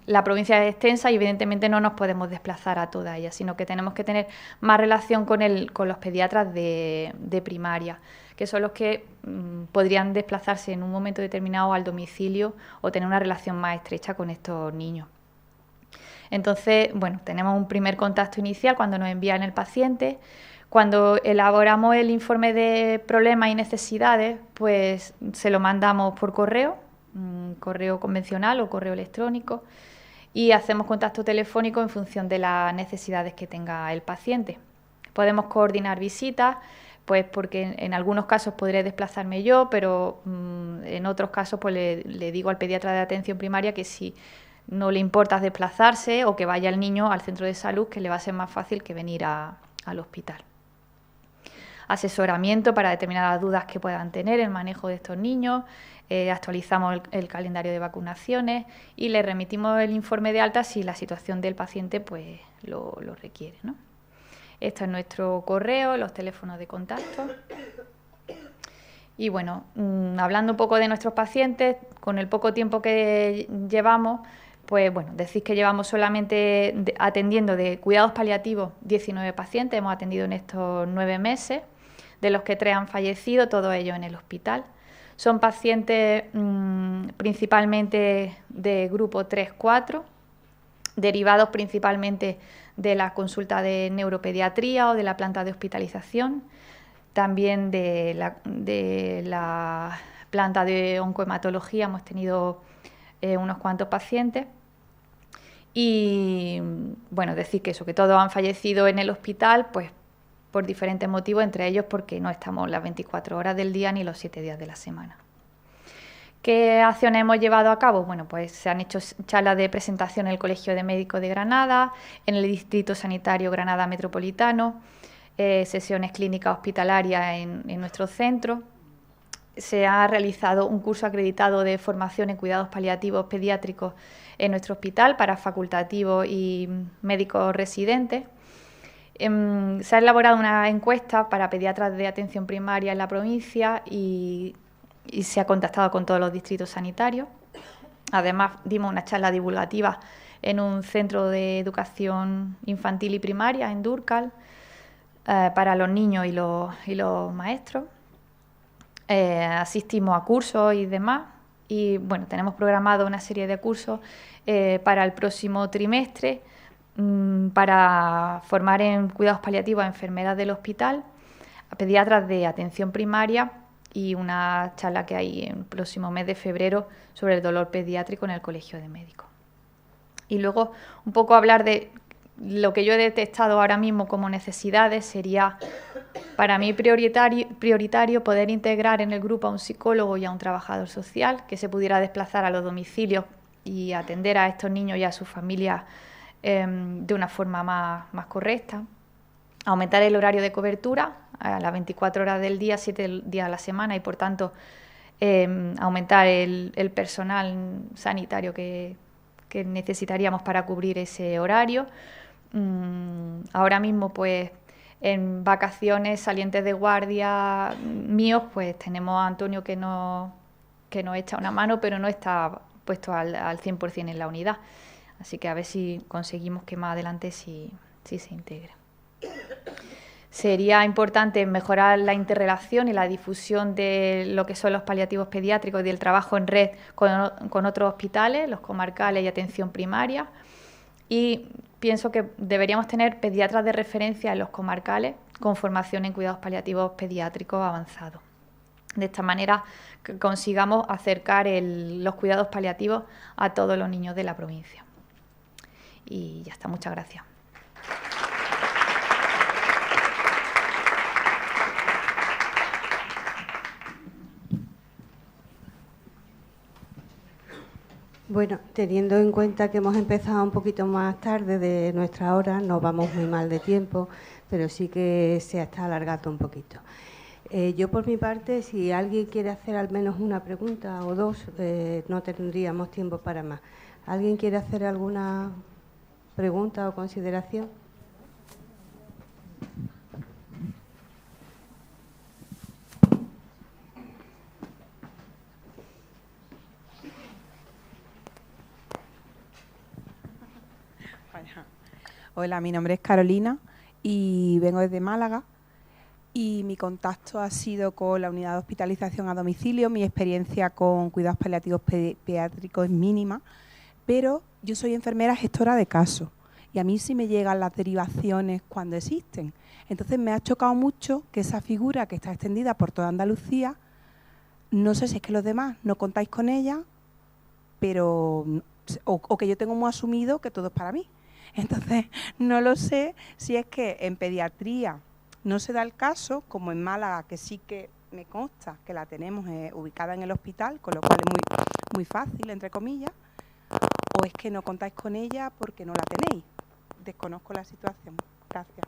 la provincia es extensa y evidentemente no nos podemos desplazar a toda ella, sino que tenemos que tener más relación con los pediatras de primaria, que son los que podrían desplazarse en un momento determinado al domicilio o tener una relación más estrecha con estos niños. Entonces, tenemos un primer contacto inicial cuando nos envían el paciente. Cuando elaboramos el informe de problemas y necesidades, pues se lo mandamos por correo convencional o correo electrónico, y hacemos contacto telefónico en función de las necesidades que tenga el paciente. Podemos coordinar visitas, pues porque en algunos casos podré desplazarme yo, pero en otros casos pues le digo al pediatra de atención primaria que si no le importa desplazarse o que vaya el niño al centro de salud, que le va a ser más fácil que venir al hospital. Asesoramiento para determinadas dudas que puedan tener el manejo de estos niños, actualizamos el calendario de vacunaciones y le remitimos el informe de alta si la situación del paciente pues lo requiere, ¿no? Esto es nuestro correo, los teléfonos de contacto. Y hablando un poco de nuestros pacientes, con el poco tiempo que llevamos, pues decir que llevamos solamente atendiendo de cuidados paliativos 19 pacientes, hemos atendido en estos 9 meses, de los que 3 han fallecido, todos ellos en el hospital. Son pacientes principalmente de grupo 3-4, derivados principalmente de la consulta de neuropediatría o de la planta de hospitalización, también de la planta de oncohematología hemos tenido unos cuantos pacientes. Y decir que todos han fallecido en el hospital, pues por diferentes motivos, entre ellos porque no estamos las 24 horas del día ni los 7 días de la semana. ¿Qué acciones hemos llevado a cabo? Pues se han hecho charlas de presentación en el Colegio de Médicos de Granada, en el Distrito Sanitario Granada Metropolitano, sesiones clínicas hospitalarias en nuestro centro. Se ha realizado un curso acreditado de formación en cuidados paliativos pediátricos en nuestro hospital para facultativos y médicos residentes. Se ha elaborado una encuesta para pediatras de atención primaria en la provincia y se ha contactado con todos los distritos sanitarios. Además, dimos una charla divulgativa en un centro de educación infantil y primaria en Dúrcal para los niños y los maestros. Asistimos a cursos y demás. Y bueno, tenemos programado una serie de cursos para el próximo trimestre para formar en cuidados paliativos a enfermeras del hospital, a pediatras de atención primaria y una charla que hay en el próximo mes de febrero sobre el dolor pediátrico en el Colegio de Médicos. Y luego un poco hablar de lo que yo he detectado ahora mismo como necesidades. Sería para mí prioritario poder integrar en el grupo a un psicólogo y a un trabajador social que se pudiera desplazar a los domicilios y atender a estos niños y a sus familias de una forma más correcta. Aumentar el horario de cobertura a las 24 horas del día, 7 días a la semana, y por tanto aumentar el personal sanitario que necesitaríamos para cubrir ese horario. Ahora mismo, pues, en vacaciones, salientes de guardia míos, pues tenemos a Antonio que nos echa una mano, pero no está puesto al 100% en la unidad. Así que a ver si conseguimos que más adelante sí se integre. Sería importante mejorar la interrelación y la difusión de lo que son los paliativos pediátricos y del trabajo en red con otros hospitales, los comarcales y atención primaria. Y pienso que deberíamos tener pediatras de referencia en los comarcales con formación en cuidados paliativos pediátricos avanzados. De esta manera que consigamos acercar los cuidados paliativos a todos los niños de la provincia. Y ya está, muchas gracias. Bueno, teniendo en cuenta que hemos empezado un poquito más tarde de nuestra hora, no vamos muy mal de tiempo, pero sí que se está alargando un poquito. Yo, por mi parte, si alguien quiere hacer al menos una pregunta o dos, no tendríamos tiempo para más. ¿Alguien quiere hacer alguna pregunta o consideración? Hola, mi nombre es Carolina y vengo desde Málaga, y mi contacto ha sido con la unidad de hospitalización a domicilio. Mi experiencia con cuidados paliativos pediátricos es mínima, pero yo soy enfermera gestora de casos y a mí sí me llegan las derivaciones cuando existen. Entonces me ha chocado mucho que esa figura que está extendida por toda Andalucía, no sé si es que los demás no contáis con ella, pero o que yo tengo muy asumido que todo es para mí. Entonces, no lo sé si es que en pediatría no se da el caso, como en Málaga, que sí que me consta que la tenemos ubicada en el hospital, con lo cual es muy fácil, entre comillas, o es que no contáis con ella porque no la tenéis. Desconozco la situación. Gracias.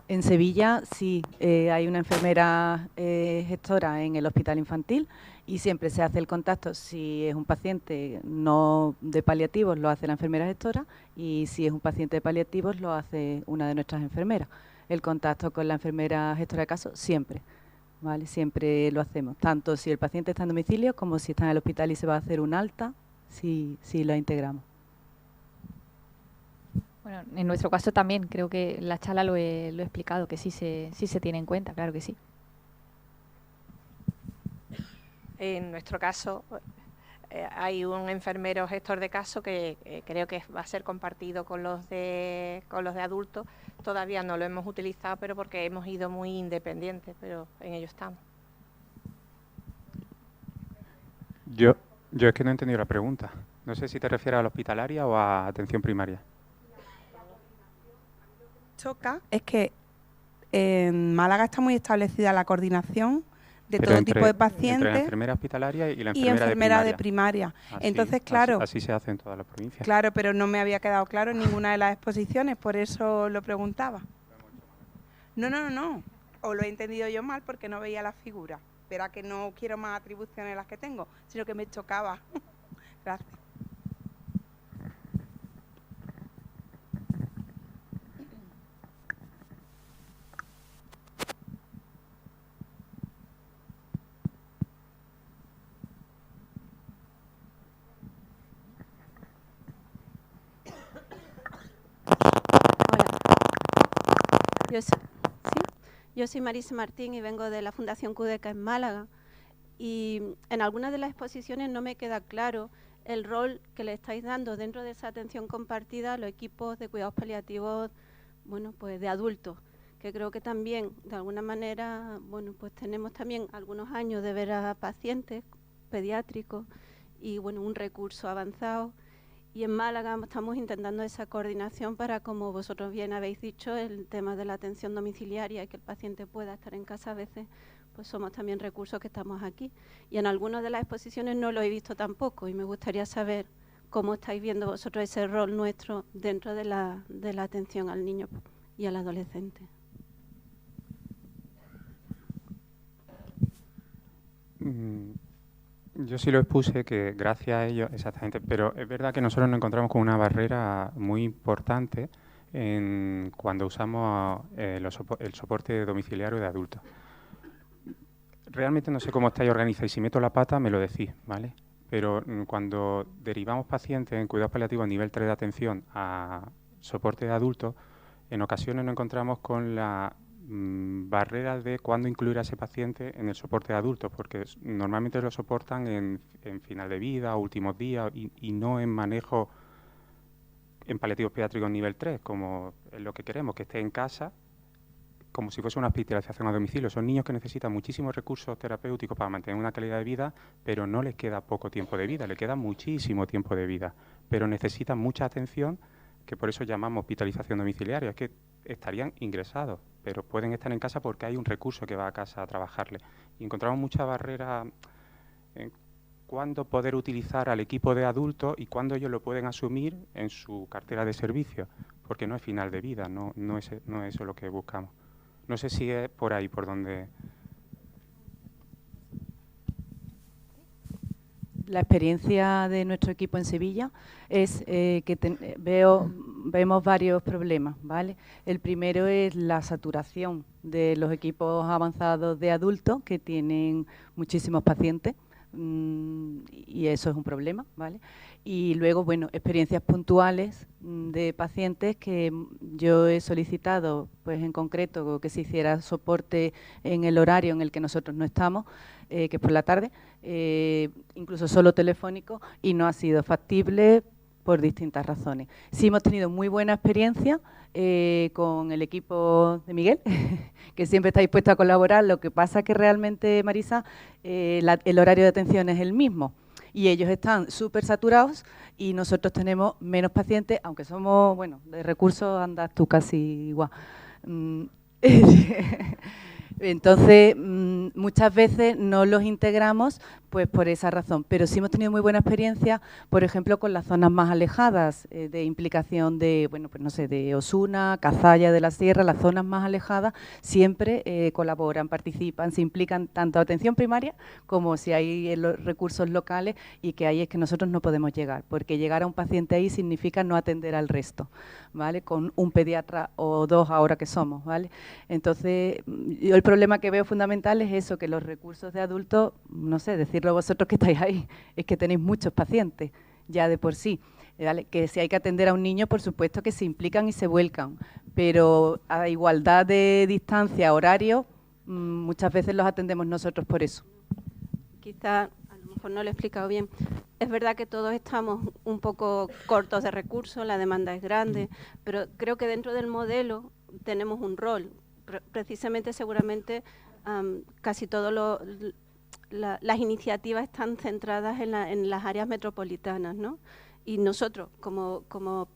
En Sevilla sí hay una enfermera gestora en el hospital infantil y siempre se hace el contacto. Si es un paciente no de paliativos, lo hace la enfermera gestora, y si es un paciente de paliativos, lo hace una de nuestras enfermeras. El contacto con la enfermera gestora de casos siempre, ¿vale? Siempre lo hacemos, tanto si el paciente está en domicilio como si está en el hospital y se va a hacer un alta, sí la integramos. Bueno, en nuestro caso también creo que en la charla lo he explicado, que sí se tiene en cuenta, claro que sí. En nuestro caso hay un enfermero gestor de caso que creo que va a ser compartido con los de adultos. Todavía no lo hemos utilizado, pero porque hemos ido muy independientes, pero en ello estamos. Yo es que no he entendido la pregunta. No sé si te refieres a la hospitalaria o a atención primaria. Choca es que en Málaga está muy establecida la coordinación de todo tipo de pacientes. Entre la enfermera hospitalaria y la enfermera de primaria. Así, entonces, claro. Así se hace en todas las provincias. Claro, pero no me había quedado claro en ninguna de las exposiciones, por eso lo preguntaba. No. O lo he entendido yo mal porque no veía la figura. Verá que no quiero más atribuciones de las que tengo, sino que me chocaba. Gracias. Yo soy Marisa Martín y vengo de la Fundación QDECA en Málaga. Y en algunas de las exposiciones no me queda claro el rol que le estáis dando dentro de esa atención compartida a los equipos de cuidados paliativos, bueno, pues de adultos, que creo que también, de alguna manera, bueno, pues tenemos también algunos años de ver a pacientes pediátricos y, bueno, un recurso avanzado. Y en Málaga estamos intentando esa coordinación para, como vosotros bien habéis dicho, el tema de la atención domiciliaria y que el paciente pueda estar en casa a veces, pues somos también recursos que estamos aquí. Y en algunas de las exposiciones no lo he visto tampoco y me gustaría saber cómo estáis viendo vosotros ese rol nuestro dentro de la atención al niño y al adolescente. Yo sí lo expuse, que gracias a ellos, exactamente, pero es verdad que nosotros nos encontramos con una barrera muy importante cuando usamos el soporte domiciliario de adultos. Realmente no sé cómo estáis organizados y si meto la pata me lo decís, ¿vale? Pero cuando derivamos pacientes en cuidados paliativos a nivel 3 de atención a soporte de adultos, en ocasiones nos encontramos con la barrera de cuándo incluir a ese paciente en el soporte de adultos, porque normalmente lo soportan en final de vida, últimos días, y no en manejo en paliativos pediátricos nivel 3, como es lo que queremos, que esté en casa, como si fuese una hospitalización a domicilio. Son niños que necesitan muchísimos recursos terapéuticos para mantener una calidad de vida, pero no les queda poco tiempo de vida, les queda muchísimo tiempo de vida, pero necesitan mucha atención, que por eso llamamos hospitalización domiciliaria. Es que estarían ingresados, pero pueden estar en casa porque hay un recurso que va a casa a trabajarle. Y encontramos muchas barreras en cuándo poder utilizar al equipo de adultos y cuándo ellos lo pueden asumir en su cartera de servicios, porque no es final de vida, no es eso lo que buscamos. No sé si es por ahí por donde... La experiencia de nuestro equipo en Sevilla es que vemos varios problemas, ¿vale? El primero es la saturación de los equipos avanzados de adultos, que tienen muchísimos pacientes, y eso es un problema, ¿vale? Y luego, bueno, experiencias puntuales de pacientes que yo he solicitado, pues en concreto, que se hiciera soporte en el horario en el que nosotros no estamos, que es por la tarde, incluso solo telefónico, y no ha sido factible por distintas razones. Sí hemos tenido muy buena experiencia con el equipo de Miguel, que siempre está dispuesto a colaborar. Lo que pasa que realmente, Marisa, el horario de atención es el mismo y ellos están súper saturados y nosotros tenemos menos pacientes, aunque somos, bueno, de recursos andas tú casi igual. Entonces, muchas veces no los integramos pues por esa razón, pero sí hemos tenido muy buena experiencia, por ejemplo, con las zonas más alejadas, de implicación de, bueno, pues no sé, de Osuna, Cazalla de la Sierra. Las zonas más alejadas siempre colaboran, participan, se implican tanto a atención primaria como si hay los recursos locales, y que ahí es que nosotros no podemos llegar, porque llegar a un paciente ahí significa no atender al resto, ¿vale? Con un pediatra o dos ahora que somos, ¿vale? Entonces, yo el problema que veo fundamental es eso, que los recursos de adultos, no sé, decirlo vosotros que estáis ahí, es que tenéis muchos pacientes ya de por sí, ¿vale? Que si hay que atender a un niño, por supuesto que se implican y se vuelcan, pero a igualdad de distancia, horario, muchas veces los atendemos nosotros por eso. Quizá a lo mejor no lo he explicado bien. Es verdad que todos estamos un poco cortos de recursos, la demanda es grande, pero creo que dentro del modelo tenemos un rol. Precisamente, seguramente, casi todas las iniciativas están centradas en las áreas metropolitanas, ¿no? Y nosotros, como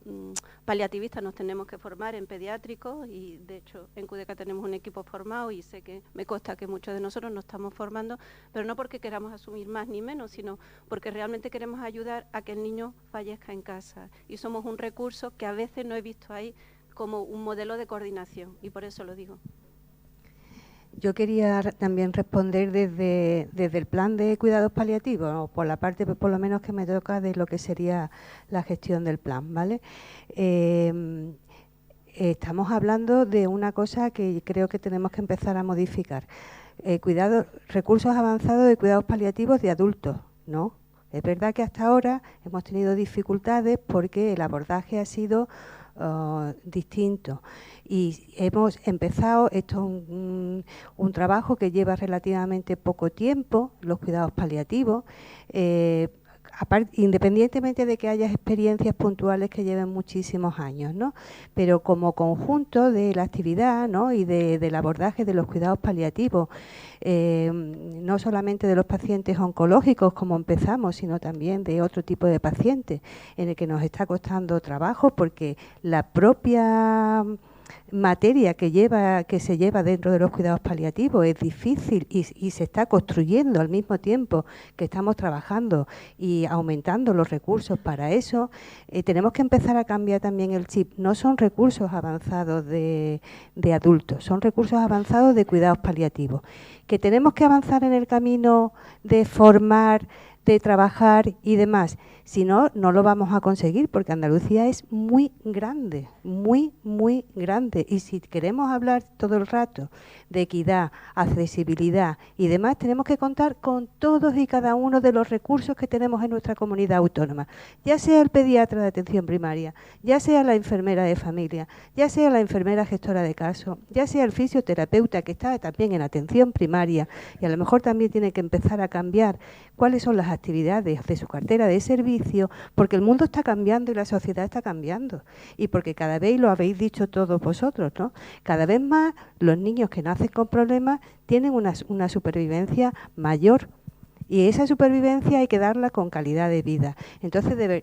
paliativistas, nos tenemos que formar en pediátricos, y de hecho en QDECA tenemos un equipo formado, y sé que me consta que muchos de nosotros nos estamos formando, pero no porque queramos asumir más ni menos, sino porque realmente queremos ayudar a que el niño fallezca en casa. Y somos un recurso que a veces no he visto ahí como un modelo de coordinación, y por eso lo digo. Yo quería también responder desde el plan de cuidados paliativos, o por la parte, por lo menos, que me toca de lo que sería la gestión del plan, ¿vale? Estamos hablando de una cosa que creo que tenemos que empezar a modificar. Recursos avanzados de cuidados paliativos de adultos, ¿no? Es verdad que hasta ahora hemos tenido dificultades porque el abordaje ha sido distintos. Y hemos empezado, esto es un trabajo que lleva relativamente poco tiempo, los cuidados paliativos, independientemente de que haya experiencias puntuales que lleven muchísimos años, ¿no? Pero como conjunto de la actividad, ¿no? Y del abordaje de los cuidados paliativos, no solamente de los pacientes oncológicos como empezamos, sino también de otro tipo de pacientes en el que nos está costando trabajo porque la propia materia que se lleva dentro de los cuidados paliativos es difícil y se está construyendo al mismo tiempo que estamos trabajando y aumentando los recursos para eso. Tenemos que empezar a cambiar también el chip. No son recursos avanzados de adultos, son recursos avanzados de cuidados paliativos. Que tenemos que avanzar en el camino de formar, de trabajar y demás. Si no, no lo vamos a conseguir porque Andalucía es muy grande, muy, muy grande. Y si queremos hablar todo el rato de equidad, accesibilidad y demás, tenemos que contar con todos y cada uno de los recursos que tenemos en nuestra comunidad autónoma. Ya sea el pediatra de atención primaria, ya sea la enfermera de familia, ya sea la enfermera gestora de caso, ya sea el fisioterapeuta que está también en atención primaria y a lo mejor también tiene que empezar a cambiar cuáles son las actividades de su cartera de servicio, porque el mundo está cambiando y la sociedad está cambiando y porque cada vez, lo habéis dicho todos vosotros, ¿no? Cada vez más los niños que nacen con problemas tienen una supervivencia mayor y esa supervivencia hay que darla con calidad de vida. Entonces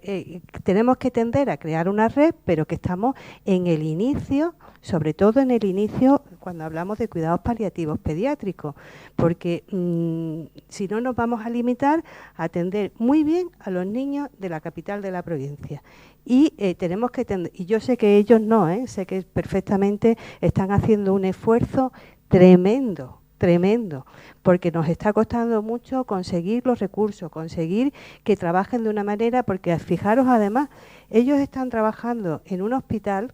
tenemos que tender a crear una red, pero que estamos en el inicio, sobre todo en el inicio cuando hablamos de cuidados paliativos pediátricos, porque si no nos vamos a limitar a atender muy bien a los niños de la capital de la provincia. Y tenemos que y yo sé que ellos no, sé que perfectamente están haciendo un esfuerzo tremendo, porque nos está costando mucho conseguir los recursos, conseguir que trabajen de una manera, porque fijaros además, ellos están trabajando en un hospital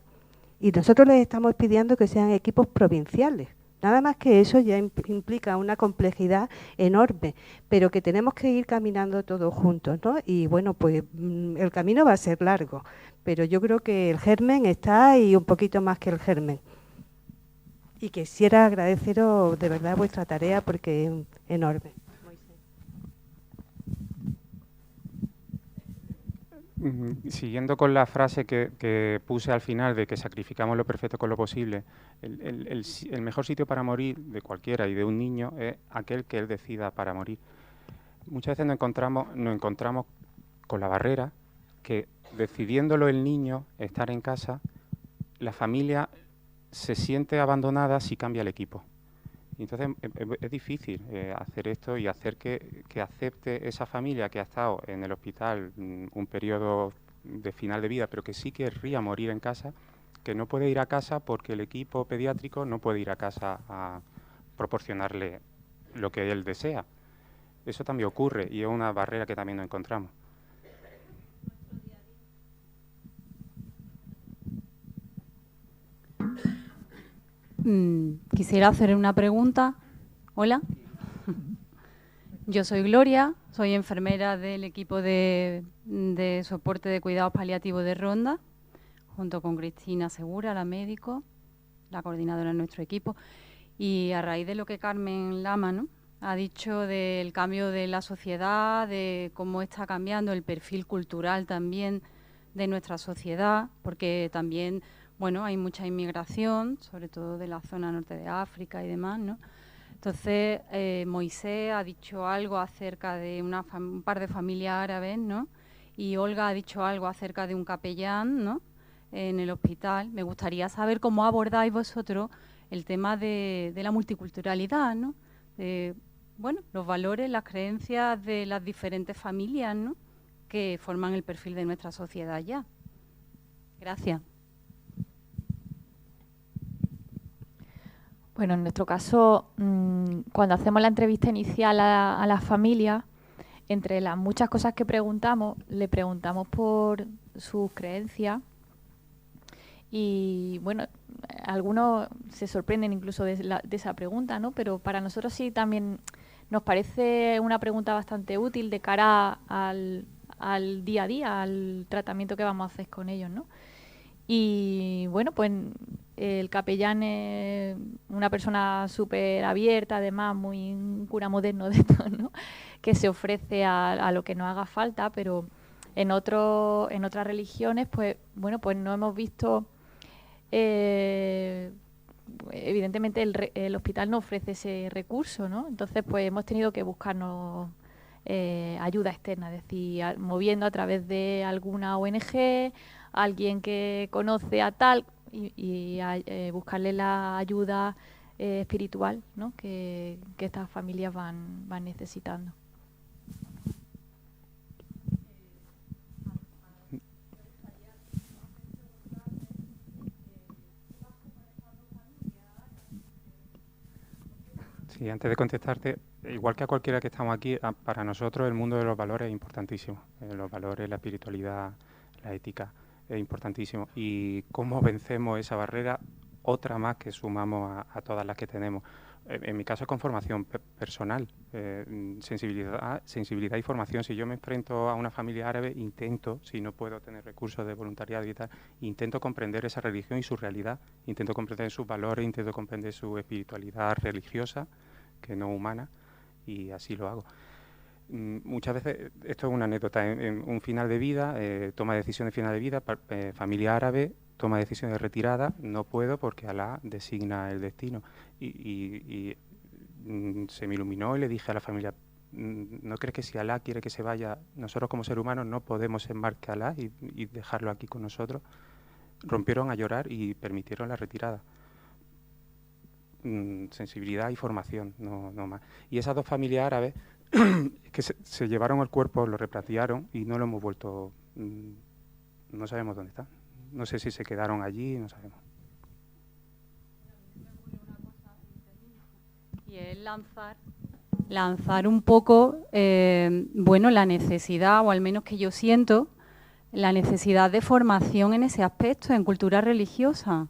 y nosotros les estamos pidiendo que sean equipos provinciales. Nada más que eso ya implica una complejidad enorme, pero que tenemos que ir caminando todos juntos, ¿no? Y bueno, pues el camino va a ser largo, pero yo creo que el germen está y un poquito más que el germen. Y quisiera agradeceros de verdad vuestra tarea porque es enorme. Siguiendo con la frase que puse al final de que sacrificamos lo perfecto con lo posible, el mejor sitio para morir de cualquiera y de un niño es aquel que él decida para morir. Muchas veces nos encontramos con la barrera que decidiéndolo el niño estar en casa, la familia se siente abandonada si cambia el equipo. Entonces es difícil hacer esto y hacer que acepte esa familia que ha estado en el hospital un periodo de final de vida, pero que sí querría morir en casa, que no puede ir a casa porque el equipo pediátrico no puede ir a casa a proporcionarle lo que él desea. Eso también ocurre y es una barrera que también nos encontramos. Quisiera hacer una pregunta. Hola. Yo soy Gloria, soy enfermera del equipo de soporte de cuidados paliativos de Ronda, junto con Cristina Segura, la médico, la coordinadora de nuestro equipo. Y a raíz de lo que Carmen Lama, ¿no?, ha dicho del cambio de la sociedad, de cómo está cambiando el perfil cultural también de nuestra sociedad, porque también, bueno, hay mucha inmigración, sobre todo de la zona norte de África y demás, ¿no? Entonces, Moisés ha dicho algo acerca de un par de familias árabes, ¿no? Y Olga ha dicho algo acerca de un capellán, ¿no?, en el hospital. Me gustaría saber cómo abordáis vosotros el tema de la multiculturalidad, ¿no? Bueno, los valores, las creencias de las diferentes familias, ¿no?, que forman el perfil de nuestra sociedad ya. Gracias. Bueno, en nuestro caso, cuando hacemos la entrevista inicial a las familias, entre las muchas cosas que preguntamos, le preguntamos por sus creencias y, bueno, algunos se sorprenden incluso de esa pregunta, ¿no? Pero para nosotros sí también nos parece una pregunta bastante útil de cara al día a día, al tratamiento que vamos a hacer con ellos, ¿no? Y bueno, pues el capellán es una persona súper abierta, además, muy un cura moderno de todo, ¿no? Que se ofrece a lo que nos haga falta, pero en otras religiones, pues bueno, pues no hemos visto, evidentemente el hospital no ofrece ese recurso, ¿no? Entonces, pues hemos tenido que buscarnos ayuda externa, es decir, moviendo a través de alguna ONG, alguien que conoce a tal y buscarle la ayuda espiritual, ¿no? que estas familias van necesitando. Sí, antes de contestarte, igual que a cualquiera que estamos aquí, para nosotros el mundo de los valores es importantísimo. Los valores, la espiritualidad, la ética, es importantísimo. Y cómo vencemos esa barrera, otra más que sumamos a todas las que tenemos. En mi caso es con formación personal, sensibilidad y formación. Si yo me enfrento a una familia árabe, intento, si no puedo tener recursos de voluntariado y tal, intento comprender esa religión y su realidad, intento comprender sus valores, intento comprender su espiritualidad religiosa, que no humana, y así lo hago. Muchas veces, esto es una anécdota, en un final de vida, toma decisiones de final de vida, familia árabe, toma decisiones de retirada, no puedo porque Alá designa el destino. Y se me iluminó y le dije a la familia, ¿no crees que si Alá quiere que se vaya, nosotros como seres humanos no podemos ser más que Alá y dejarlo aquí con nosotros? Rompieron a llorar y permitieron la retirada. Sensibilidad y formación, no más. Y esas dos familias árabes que se llevaron el cuerpo, lo repatriaron y no lo hemos vuelto, no sabemos dónde está. No sé si se quedaron allí, no sabemos. Y es lanzar un poco, bueno, la necesidad, o al menos que yo siento, la necesidad de formación en ese aspecto, en cultura religiosa.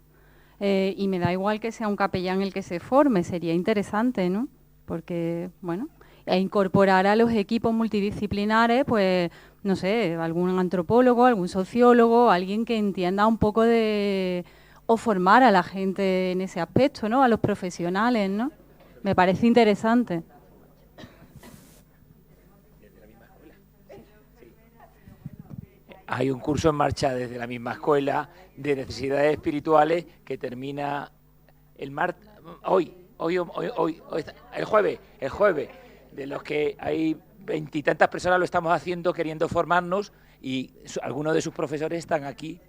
Y me da igual que sea un capellán el que se forme, sería interesante, ¿no? Porque, bueno, e incorporar a los equipos multidisciplinares, pues, no sé, algún antropólogo, algún sociólogo, alguien que entienda un poco o formar a la gente en ese aspecto, ¿no? A los profesionales, ¿no? Me parece interesante. Hay un curso en marcha desde la misma escuela de necesidades espirituales que termina el jueves, de los que hay 20 y tantas personas lo estamos haciendo queriendo formarnos y algunos de sus profesores están aquí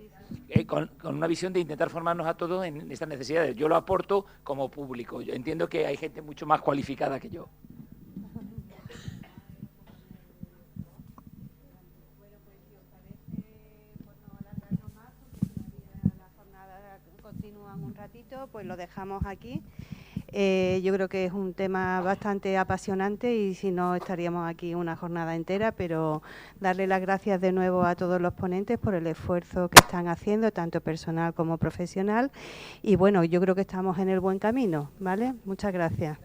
con una visión de intentar formarnos a todos en estas necesidades. Yo lo aporto como público. Yo entiendo que hay gente mucho más cualificada que yo. Un ratito, pues lo dejamos aquí. Yo creo que es un tema bastante apasionante y si no estaríamos aquí una jornada entera, pero darle las gracias de nuevo a todos los ponentes por el esfuerzo que están haciendo, tanto personal como profesional, y bueno, yo creo que estamos en el buen camino, ¿vale? Muchas gracias.